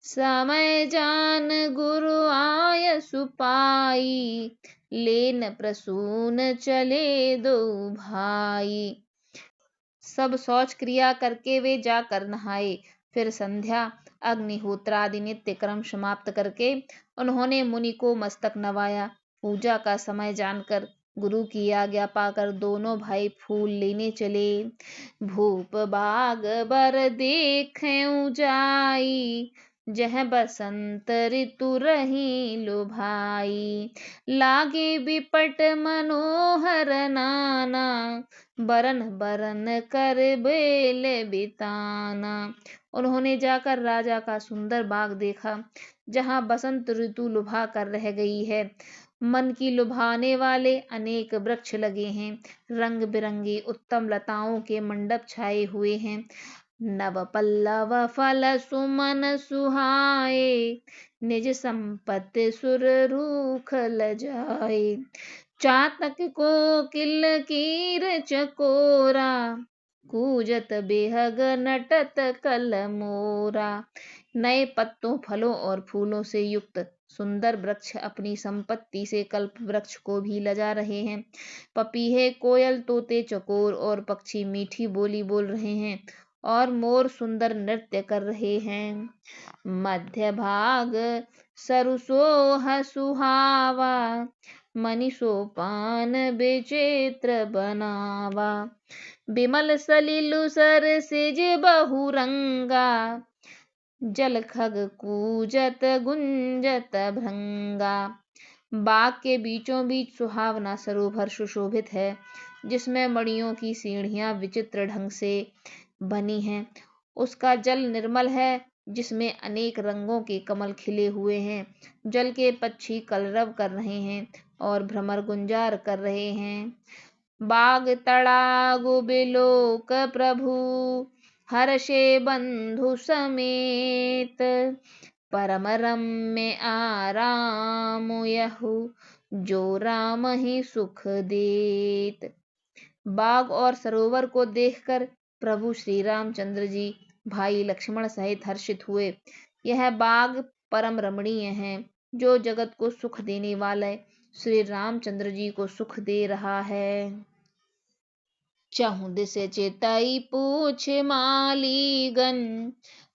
समय जान गुरु आय सुपाई, लेन प्रसून चले दो भाई। सब शौच क्रिया करके वे जाकर नहाए। फिर संध्या अग्निहोत्रादि नित्य कर्म समाप्त करके उन्होंने मुनि को मस्तक नवाया। पूजा का समय जानकर गुरु की आज्ञा पाकर दोनों भाई फूल लेने चले। भूप बाग बर देखें जाई, जह बसंत ऋतु रही लुभाई। लागे विपट मनोहर नाना, बरन बरन कर बेल बिताना। उन्होंने जाकर राजा का सुंदर बाग देखा, जहाँ बसंत ऋतु लुभा कर रह गई है। मन की लुभाने वाले अनेक वृक्ष लगे हैं। रंग बिरंगी उत्तम लताओं के मंडप छाए हुए हैं। नव पल्लव फल सुमन सुहाए, निज संपत्ति सुर रूख लजाए। चातक कोकिल कीर चकोरा, कूजत बेहग नटत कल मोरा। नए पत्तों फलों और फूलों से युक्त सुंदर वृक्ष अपनी संपत्ति से कल्प वृक्ष को भी लजा रहे हैं। पपीहे, कोयल, तोते, चकोर और पक्षी मीठी बोली बोल रहे हैं और मोर सुंदर नृत्य कर रहे हैं। मध्य भाग सरुसोह सुहावा, मणि सोपान विचित्र बनावा। बिमल सलिलु सर सिज बहुरंगा, जल खग कूजत गुंजत भृंगा। बाग के बीचों बीच सुहावना सरोवर सुशोभित है, जिसमें मणियों की सीढ़ियां विचित्र ढंग से बनी हैं। उसका जल निर्मल है, जिसमें अनेक रंगों के कमल खिले हुए हैं। जल के पक्षी कलरव कर रहे हैं और भ्रमर गुंजार कर रहे हैं। बाग तड़ागु बिलोक प्रभु, हर्षे बंधु समेत। परम रम्य आराम यहु, जो राम ही सुख देत। बाग और सरोवर को देखकर प्रभु श्री रामचंद्र जी भाई लक्ष्मण सहित हर्षित हुए। यह बाग परम रमणीय है, जो जगत को सुख देने वाले श्री रामचंद्र जी को सुख दे रहा है। चहुँ दिस चितई पूछ मालीगण,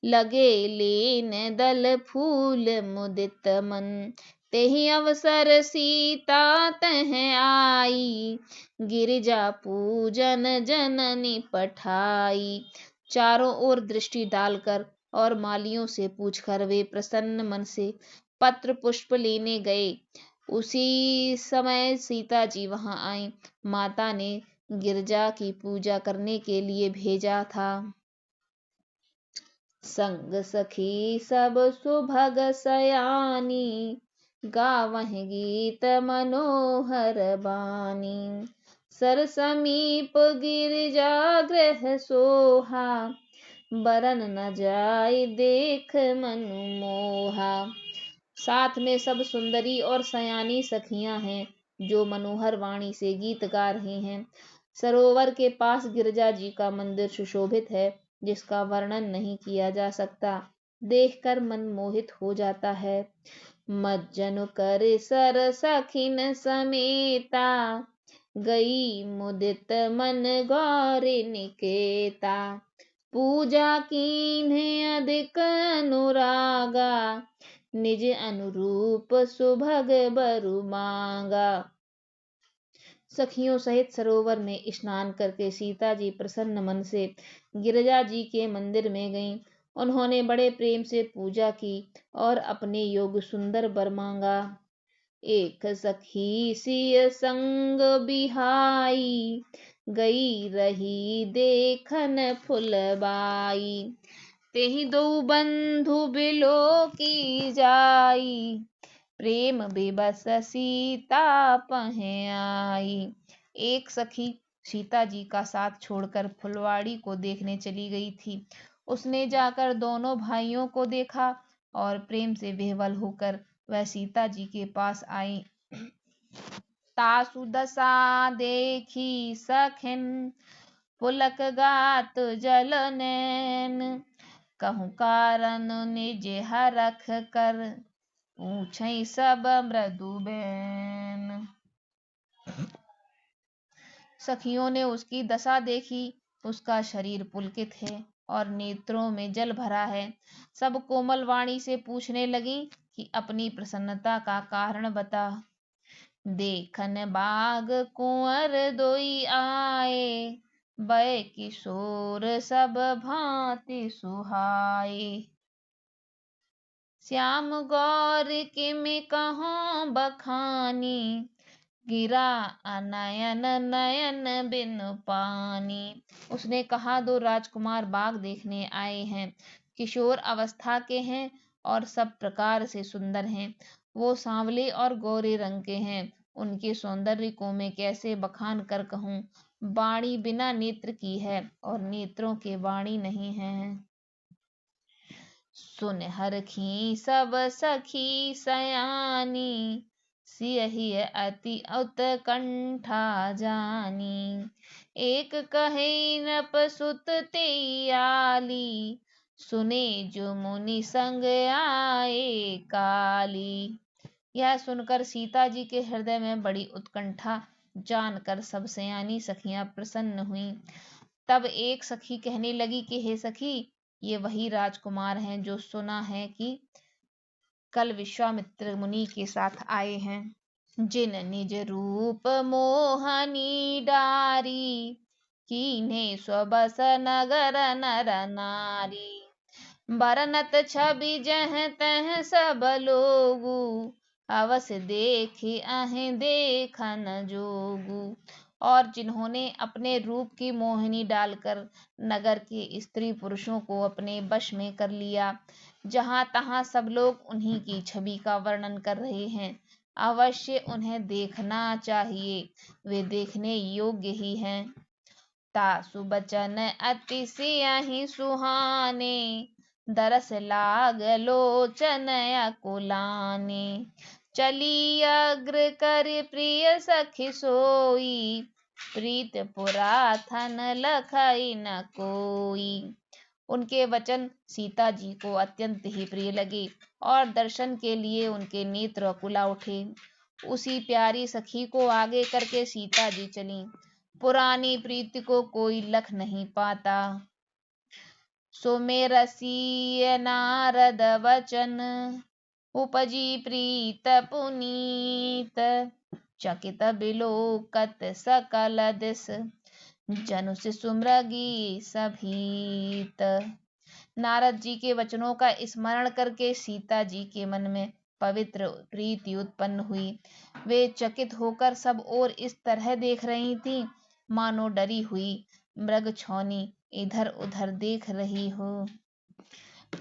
लगे लेन दल फूल मुदित मन। तेहि अवसर सीता तह आई, गिरिजा पूजन जननी पठाई। चारों ओर दृष्टि डालकर और मालियों से पूछकर वे प्रसन्न मन से पत्र पुष्प लेने गए। उसी समय सीता जी वहां आई। माता ने गिरजा की पूजा करने के लिए भेजा था। संग सखी सब सुभग सयानी, गावहि गीत मनोहर बानी। सर समीप गिरजा गृह सोहा, बरन न जाय देख मनु मोहा। साथ में सब सुंदरी और सयानी सखियां हैं, जो मनोहर वाणी से गीत गा रही हैं। सरोवर के पास गिरजा जी का मंदिर सुशोभित है, जिसका वर्णन नहीं किया जा सकता। देखकर मन मोहित हो जाता है। मज्जनु कर सर सखिन समेता, गई मुदित मन गौरी निकेता। पूजा कीन्हे अधिक अनुरागा, निज अनुरूप सुभग बरु मांगा। सखियों सहित सरोवर में स्नान करके सीता जी प्रसन्न मन से गिरिजा जी के मंदिर में गईं। उन्होंने बड़े प्रेम से पूजा की और अपने योग सुंदर वर मांगा। एक सखी सिय संग बिहाई, गई रही देखन फुलबाई। तेहि दो बंधु बिलो की जाई, प्रेम बेबस सीता पहे आई। एक सखी सीता जी का साथ छोड़कर फुलवाड़ी को देखने चली गई थी। उसने जाकर दोनों भाइयों को देखा और प्रेम से विह्वल होकर वह सीता जी के पास आई। तासु दशा देखी सखिन, पुलक गात जल नैन। कहूँ कारण निज हरख कर, पूछई सब मृदु बैन। सखियों ने उसकी दशा देखी। उसका शरीर पुलकित है और नेत्रों में जल भरा है। सब कोमल वाणी से पूछने लगी कि अपनी प्रसन्नता का कारण बता। देखन बाग कुंवर दोई आए, बै किशोर सब भांति सुहाए। श्याम गौर किम कहूँ बखानी, गिरा अनयन नयन बिन पानी। उसने कहा, दो राजकुमार बाग देखने आए हैं। किशोर अवस्था के हैं और सब प्रकार से सुंदर हैं। वो सांवले और गोरे रंग के हैं। उनके सौंदर्य को मैं कैसे बखान कर कहूँ। वाणी बिना नेत्र की है और नेत्रों के वाणी नहीं है। सुन हरखी सब सखी सयानी, सियहि अति उत्कंठा जानी। एक कहे नृप सुत तेयाली, सुने जो मुनि संग आए काली। यह सुनकर सीता जी के हृदय में बड़ी उत्कंठा जानकर सब सयानी सखियां प्रसन्न हुईं। तब एक सखी कहने लगी कि हे सखी, ये वही राजकुमार हैं जो सुना है कि कल विश्वामित्र मुनि के साथ आए हैं। जिन निज रूप मोहनी डारी, कीन्हे स्वबस नगर नर नारी। बरनत छवि जह तह सब लोगु, अवश्य देखी अहें देखन जोगु। और जिन्होंने अपने रूप की मोहिनी डालकर नगर के स्त्री पुरुषों को अपने वश में कर लिया, जहाँ तहाँ सब लोग उन्हीं की छवि का वर्णन कर रहे हैं। अवश्य उन्हें देखना चाहिए, वे देखने योग्य ही हैं। तासु बचन अति सियहि सुहाने, दरस लाग लोचन अकुलाने। चली अग्र कर प्रिय सखी सोई, प्रीत पुराथन लखई न कोई। उनके वचन सीता जी को अत्यंत ही प्रिय लगे और दर्शन के लिए उनके नेत्र कुला उठे। उसी प्यारी सखी को आगे करके सीता जी चली। पुरानी प्रीति को कोई लख नहीं पाता। सुमेरसीय नारद वचन, उपजी प्रीत पुनीत। चकित बिलोकत सकल दिस, जनु शिशु मृगी सभीत। नारद जी के वचनों का स्मरण करके सीता जी के मन में पवित्र प्रीति उत्पन्न हुई। वे चकित होकर सब ओर इस तरह देख रही थी मानो डरी हुई मृग छौनी इधर उधर देख रही हो।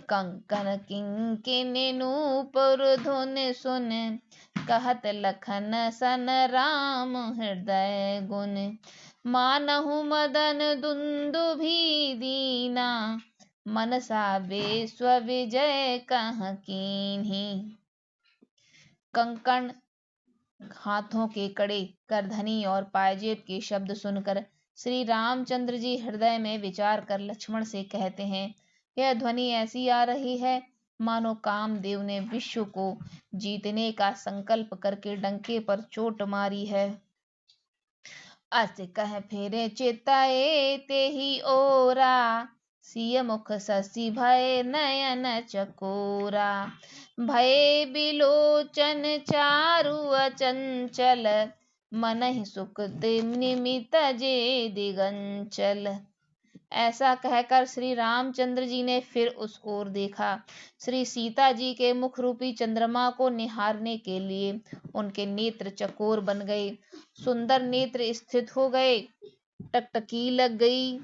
कंकन किंकिन नूपुर धुन सुन, कहत लखन सन राम हृदय गुण। मानहु मदन दुंदुभि दीना, मनसा विश्व विजय कह कीन्ही। कंकण, हाथों के कड़े, करधनी और पायजेब के शब्द सुनकर श्री रामचंद्र जी हृदय में विचार कर लक्ष्मण से कहते हैं, यह ध्वनि ऐसी आ रही है मानो कामदेव ने विश्व को जीतने का संकल्प करके डंके पर चोट मारी है। अस कह फेरे चिताए ते ही ओरा, सिय मुख शशि भय नयन चकोरा। भय बिलोचन चारु अचंचल, मनहि सुख निमित जे दिगंचल। ऐसा कहकर श्री रामचंद्र जी ने फिर उस ओर देखा। श्री सीता जी के मुख रूपी चंद्रमा को निहारने के लिए उनके नेत्र चकोर बन गए, सुंदर नेत्र स्थित हो गए, टकटकी लग गई,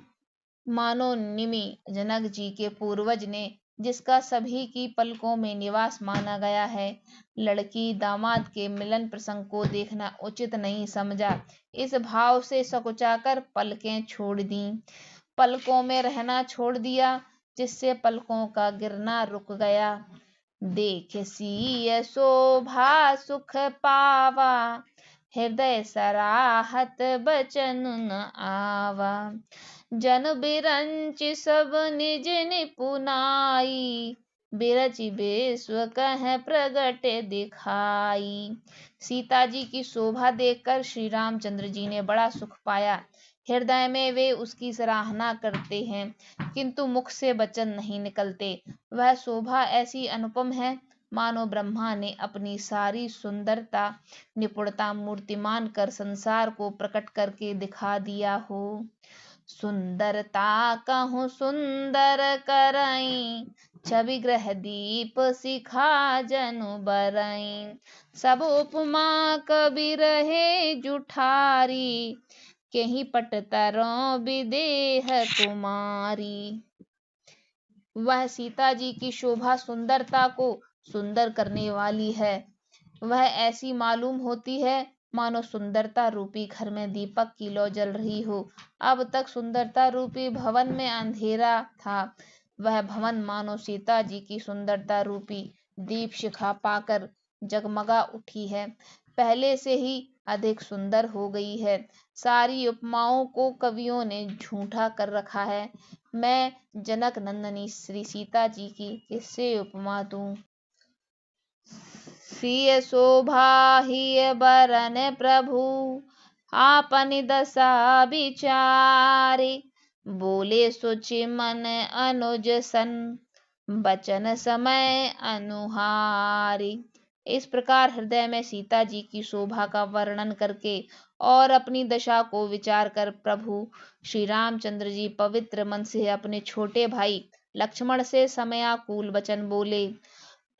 मानो निमि जनक जी के पूर्वज ने, जिसका सभी की पलकों में निवास माना गया है, लड़की दामाद के मिलन प्रसंग को देखना उचित नहीं समझा। इस भाव से सकुचाकर पलकें छोड़ दी, पलकों में रहना छोड़ दिया, जिससे पलकों का गिरना रुक गया। देख सिय शोभा सुख पावा, हृदय सराहत बचन न आवा। जन बिरंच सब निज निपुनाई, बिरचि विश्व कह प्रगट दिखाई। सीता जी की शोभा देखकर श्री रामचंद्र जी ने बड़ा सुख पाया। हृदय में वे उसकी सराहना करते हैं, किंतु मुख से वचन नहीं निकलते। वह शोभा ऐसी अनुपम है मानो ब्रह्मा ने अपनी सारी सुंदरता निपुणता मूर्तिमान कर संसार को प्रकट करके दिखा दिया हो। सुंदरता कहूँ सुंदर करई, छवि ग्रह दीप शिखा जनु बरई। सब उपमा कबि रहे जुठारी, केहि पट तरों विदेह कुमारी। वह सीता जी की शोभा सुंदरता को सुंदर करने वाली है। वह ऐसी मालूम होती है मानो सुंदरता रूपी घर में दीपक की लौ जल रही हो। अब तक सुंदरता रूपी भवन में अंधेरा था, वह भवन मानो सीता जी की सुंदरता रूपी दीप शिखा पाकर जगमगा उठी है, पहले से ही अधिक सुंदर हो गई है। सारी उपमाओं को कवियों ने झूठा कर रखा है। मैं जनक नंदनी श्री सीता जी की किससे उपमा दूं। सिय शोभा हिय बरन प्रभु, आपनि दशा विचारे। बोले सुचि मन अनुज सन, बचन समय अनुहारी। इस प्रकार हृदय में सीता जी की शोभा का वर्णन करके और अपनी दशा को विचार कर प्रभु श्री रामचंद्र जी पवित्र मन से अपने छोटे भाई लक्ष्मण से समयाकुल वचन बोले।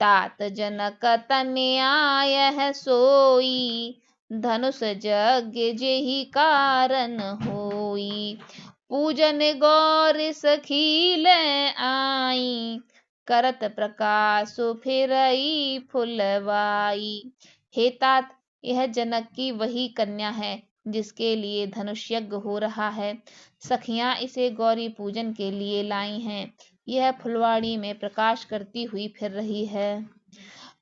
तात जनक तनयाय है सोई, धनुष यज्ञ जेहि कारण होई। पूजन गौर सखील आई, करत प्रकाश फिरई फुलवाई। हे तात, यह जनक की वही कन्या है जिसके लिए धनुष यज्ञ हो रहा है। सखियां इसे गौरी पूजन के लिए लाई हैं। यह फुलवाड़ी में प्रकाश करती हुई फिर रही है।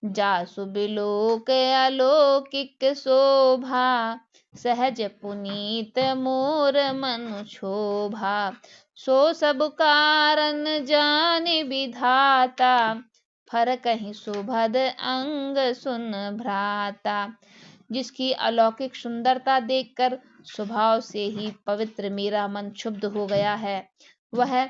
जासु बिलोक अलौकिक शोभा, सहज पुनीत मोर मनु क्षोभा। सो सब कारण जाने विधाता, फरक कहीं सुभद अंग सुन भ्राता। जिसकी अलौकिक सुंदरता देखकर स्वभाव से ही पवित्र मेरा मन क्षुब्ध हो गया है, वह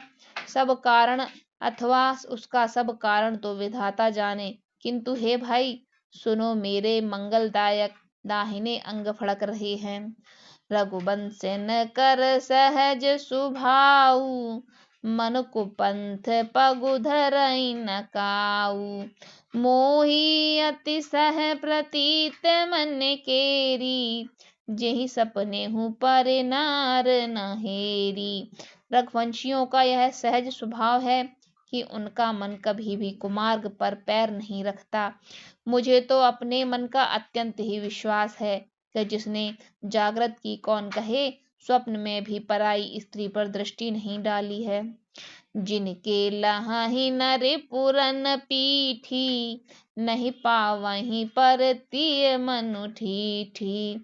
सब कारण अथवा उसका सब कारण तो विधाता जाने, किंतु हे भाई सुनो, मेरे मंगलदायक दाहिने अंग फड़क रहे हैं। रघुवंश न कर सहज सुभाऊ, मन को पंथ पगु धरई न काऊ। मोही अति सह प्रतीत मन केरी, जेहि सपने हूँ पर नार नहेरी। रघुवंशियों का यह सहज स्वभाव है कि उनका मन कभी भी कुमार्ग पर पैर नहीं रखता। मुझे तो अपने मन का अत्यंत ही विश्वास है कि जिसने जागृत की कौन कहे, स्वप्न में भी पराई स्त्री पर दृष्टि नहीं डाली है। जिनके लहाही नरे पुरन पीठी, नहीं पावहीं पर तिय मनु ठीठी।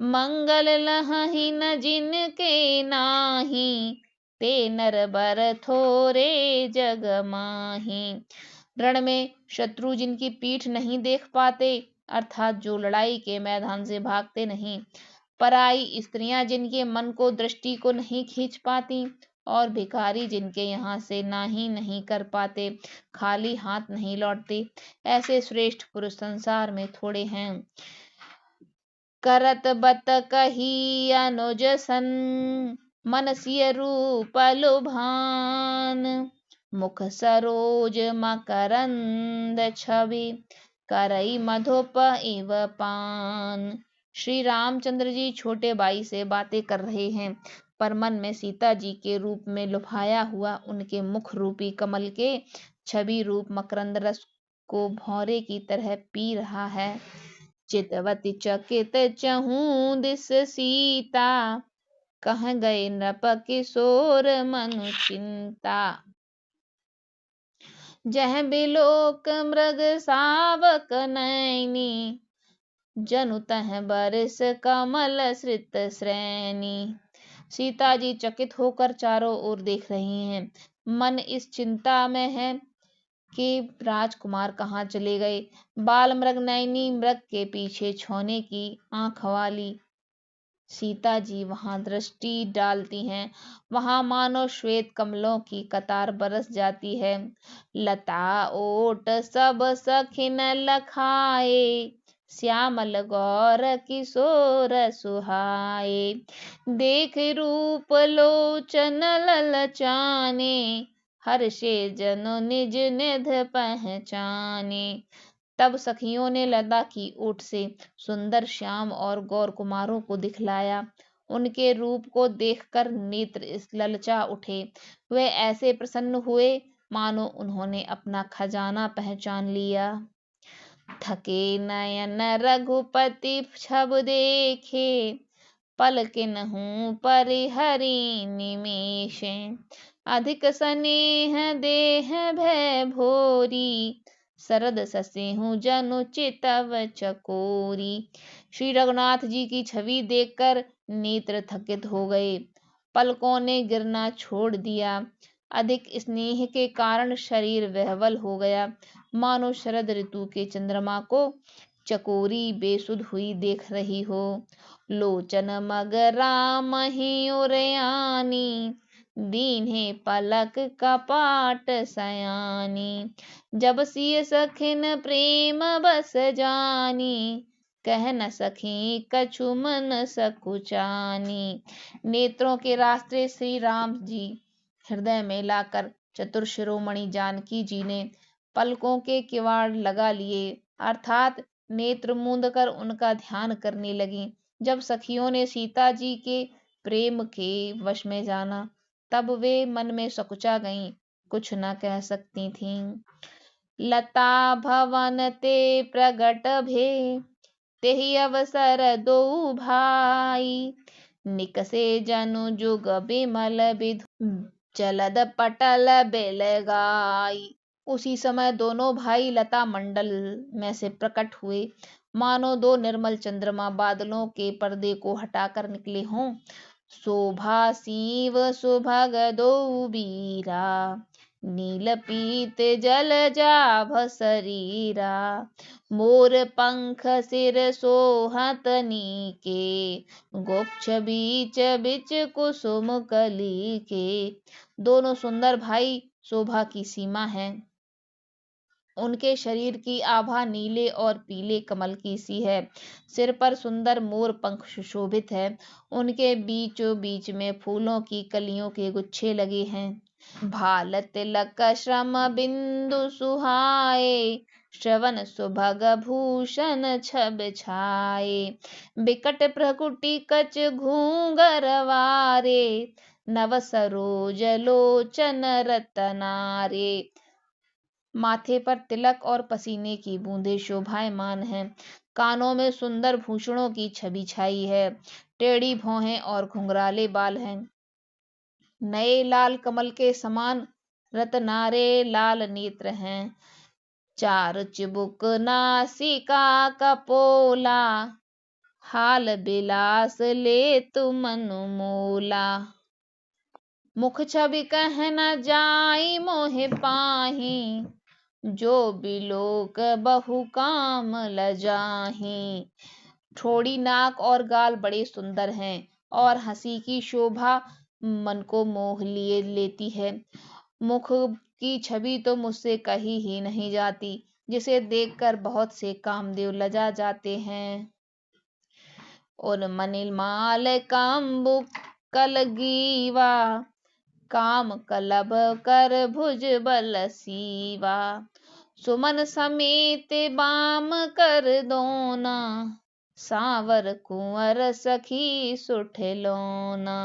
मंगल लहाही न जिनके नाही, ते नर बर थोरे जग माही। रण में शत्रु जिनकी पीठ नहीं देख पाते, अर्थात जो लड़ाई के मैदान से भागते नहीं, पराई स्त्रियां जिनके मन को दृष्टि को नहीं खींच पाती, और भिखारी जिनके यहाँ से नाही नहीं कर पाते, खाली हाथ नहीं लौटते, ऐसे श्रेष्ठ पुरुष संसार में थोड़े हैं। करत बत कही अनुज सन, मन सिय रूप लुभान। मुख सरोज मकरंद छवि, करई मधुप इव पान। श्री रामचंद्र जी छोटे भाई से बातें कर रहे हैं, पर मन में सीता जी के रूप में लुभाया हुआ उनके मुख रूपी कमल के छवि रूप मकरंद रस को भौरे की तरह पी रहा है। चितवती चकित चहूँ दिस सीता, कह गए नृप किशोर मनु चिंता। जह बिलोक मृग सावक नैनी, जनु तह बरस कमल श्रित श्रेणी। सीता जी चकित होकर चारों ओर देख रही हैं। मन इस चिंता में है कि राजकुमार कहाँ चले गए। बाल मृग नैनी मृग के पीछे छोने की आंख वाली सीता जी वहां दृष्टि डालती हैं, वहां मानो श्वेत कमलों की कतार बरस जाती है। लता ओट सब सखिन लखाए, श्यामल गौर किशोर सुहाए। देख रूप लोचन ललचाने, हर्षे जनु निज निध पहचाने। तब सखियों ने लता की ओट से सुंदर श्याम और गौर कुमारों को दिखलाया। उनके रूप को देखकर नेत्र ललचा उठे। वे ऐसे प्रसन्न हुए मानो उन्होंने अपना खजाना पहचान लिया। थके नयन रघुपति छब देखे, पलकिनहु परिहरि निमेषे। अधिक स्नेह देह भय भोरी, शरद ससेहु जनु चितव चकोरी। श्री रघुनाथ जी की छवि देखकर नेत्र थकित हो गए, पलकों ने गिरना छोड़ दिया। अधिक स्नेह के कारण शरीर विह्वल हो गया, मानो शरद ऋतु के चंद्रमा को चकोरी बेसुध हुई देख रही हो। लोचन मग राम ही उरयानी, दीन्हे पलक कपाट सयानी। जब सिय सखिन प्रेम बस जानी, कह न सखी कछु मन सकुचानी। नेत्रों के रास्ते श्री राम जी हृदय में लाकर चतुर शिरोमणि जानकी जी ने पलकों के किवाड़ लगा लिए, अर्थात नेत्र मूंद कर उनका ध्यान करने लगी। जब सखियों ने सीता जी के प्रेम के वश में जाना, तब वे मन में सकुचा गईं, कुछ न कह सकती थीं। लता भवन ते प्रगट भे, तेहि अवसर दो भाई। निकसे जनु जुग बिमल विधु, जलद पटल बेलगाई। उसी समय दोनों भाई लता मंडल में से प्रकट हुए, मानो दो निर्मल चंद्रमा बादलों के पर्दे को हटाकर निकले हों। शोभा शिव सुभग दो बीरा, नील पीत जल जाभ शरीरा। मोर पंख सिर सोहत नीके, गोक्ष बीच बिच कुसुम कली के। दोनों सुंदर भाई शोभा की सीमा है। उनके शरीर की आभा नीले और पीले कमल की सी है। सिर पर सुंदर मोर पंख सुशोभित है। उनके बीचों बीच में फूलों की कलियों के गुच्छे लगे हैं। भाल तिलक श्रम बिंदु सुहाए, श्रवण सुभग भूषण छब छाए। बिकट प्रकुटि कच घूंगर वारे, नव सरोज लोचन रतनारे। माथे पर तिलक और पसीने की बूंदें शोभायमान हैं। कानों में सुंदर भूषणों की छवि छाई है। टेढ़ी भौहें और घुंघराले बाल हैं। नए लाल कमल के समान रतनारे लाल नेत्र हैं। चार चिबुक नासिका कपोला, हाल बिलास ले तुम अनुमोला। मुख छवि कह न जाई मोहि पाही, जो बिलोक बहु काम लजाही। ठोड़ी नाक और गाल बड़े सुंदर हैं और हंसी की शोभा मन को मोह लिए लेती है। मुख की छवि तो मुझसे कही ही नहीं जाती, जिसे देखकर बहुत से कामदेव लजा जाते हैं। उन्मनीलमाल काम्बु कलगीवा, काम कलब कर भुज बल सीवा। सुमन समेत बाम कर दोना, सांवर कुंवर सखी सुठ लोना।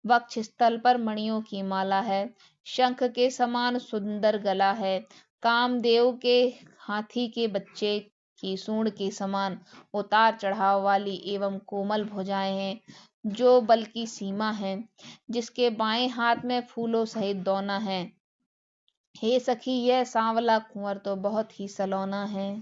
वक्ष स्थल पर मणियों की माला है। शंख के समान सुंदर गला है। कामदेव के हाथी के बच्चे की सूंड के समान उतार चढ़ाव वाली एवं कोमल भुजाएं हैं, जो बल की सीमा है। जिसके बाएं हाथ में फूलों सहित दोना है। हे सखी, यह सांवला कुंवर तो बहुत ही सलोना है।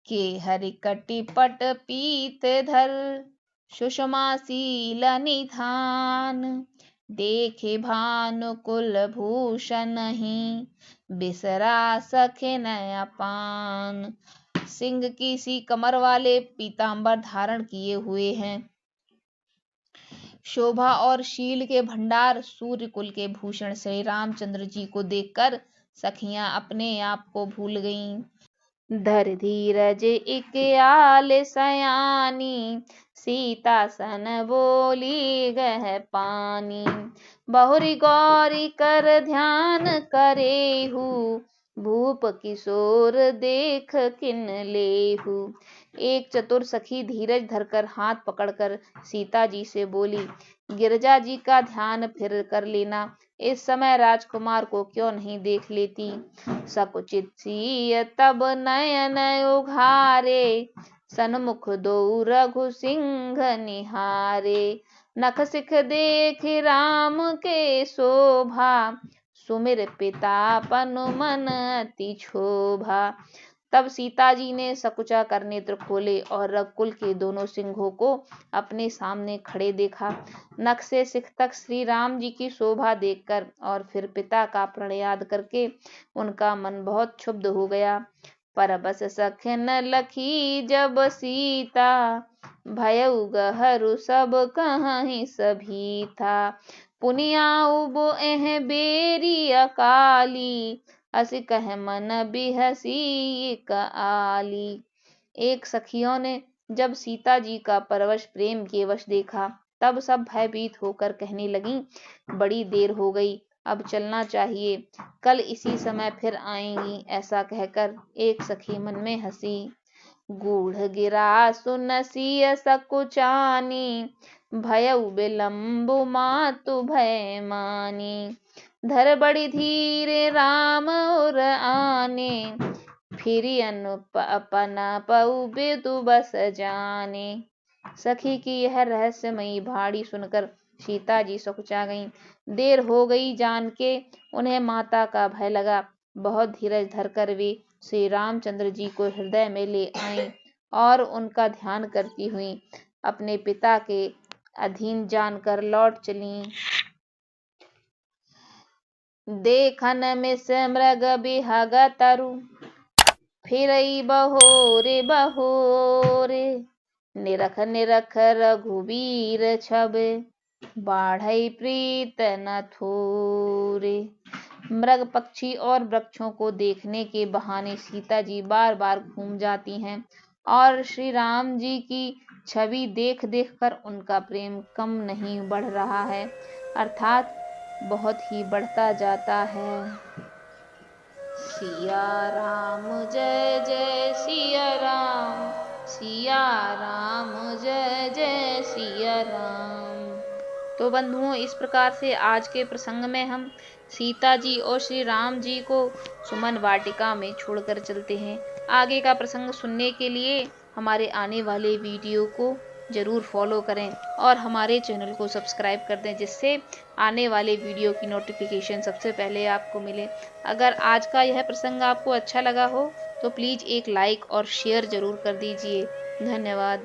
के हरि कटिपट पीत धर, सुषमाशील निधान। देखे भानुकुल भूषण ही, बिसरा सखे नया पान। सिंह की सी कमर वाले पीतांबर धारण किए हुए हैं। शोभा और शील के भंडार सूर्य कुल के भूषण श्री रामचंद्र जी को देखकर सखियां अपने आप को भूल गईं। धर धीरज इक आल सयानी, सीता सन बोली गह पानी। बहुरी गौरी कर ध्यान करेहू, भूप किशोर देख किन लेहू। एक चतुर सखी धीरज धरकर हाथ पकड़कर सीता जी से बोली, गिरजा जी का ध्यान फिर कर लेना। इस समय राजकुमार को क्यों नहीं देख लेती। सकुचित सिय तब नयन उघारे, सन्मुख दो रघु सिंह निहारे। नख सिख देख राम के शोभा, सुमिर पिता पनु मन अति क्षोभा। तब सीता जी ने सकुचा कर नेत्र खोले और रघुकुल के दोनों सिंहों को अपने सामने खड़े देखा। नख से सिख तक श्री राम जी की शोभा देखकर और फिर पिता का प्रण याद करके उनका मन बहुत क्षुब्ध हो गया। परबस सखन लखी जब सीता, भयउ गहरू सब कहीं सभी था। पुनियाऊ बो एह बेरी अकाली, अस कह मन बिहसी आली। एक सखियों ने जब सीता जी का परवश प्रेम के वश देखा, तब सब भयभीत होकर कहने लगी, बड़ी देर हो गई, अब चलना चाहिए, कल इसी समय फिर आएंगी। ऐसा कहकर एक सखी मन में हंसी। गूढ़ गिरा सुनसिय सकुचानी, भयउ विलम्बु मातु भय मानी। धर बड़ी धीरे राम उर आने, फिरी अपना पउ बिदु बस जाने। सखी की यह रहस्यमयी भाड़ी सुनकर सीता जी सकुचा गईं। देर हो गई जान के उन्हें माता का भय लगा। बहुत धीरज धरकर वे श्री रामचंद्र जी को हृदय में ले आईं और उनका ध्यान करती हुई अपने पिता के अधीन जानकर लौट चली। देखन मिस मृग बिहग तरु, फिरई बहोरे बहोरे। निरख निरख रघुबीर छब, बाढ़ई प्रीत न थोरे। मृग पक्षी और वृक्षों को देखने के बहाने सीता जी बार बार घूम जाती हैं और श्री राम जी की छवि देख देख कर उनका प्रेम कम नहीं बढ़ रहा है, अर्थात बहुत ही बढ़ता जाता है। सिया राम जय जय सिया राम, सिया राम जय जय सिया राम। तो बंधुओं, इस प्रकार से आज के प्रसंग में हम सीता जी और श्री राम जी को सुमन वाटिका में छोड़कर चलते हैं। आगे का प्रसंग सुनने के लिए हमारे आने वाले वीडियो को जरूर फॉलो करें और हमारे चैनल को सब्सक्राइब कर दें, जिससे आने वाले वीडियो की नोटिफिकेशन सबसे पहले आपको मिले। अगर आज का यह प्रसंग आपको अच्छा लगा हो तो प्लीज़ एक लाइक और शेयर जरूर कर दीजिए। धन्यवाद।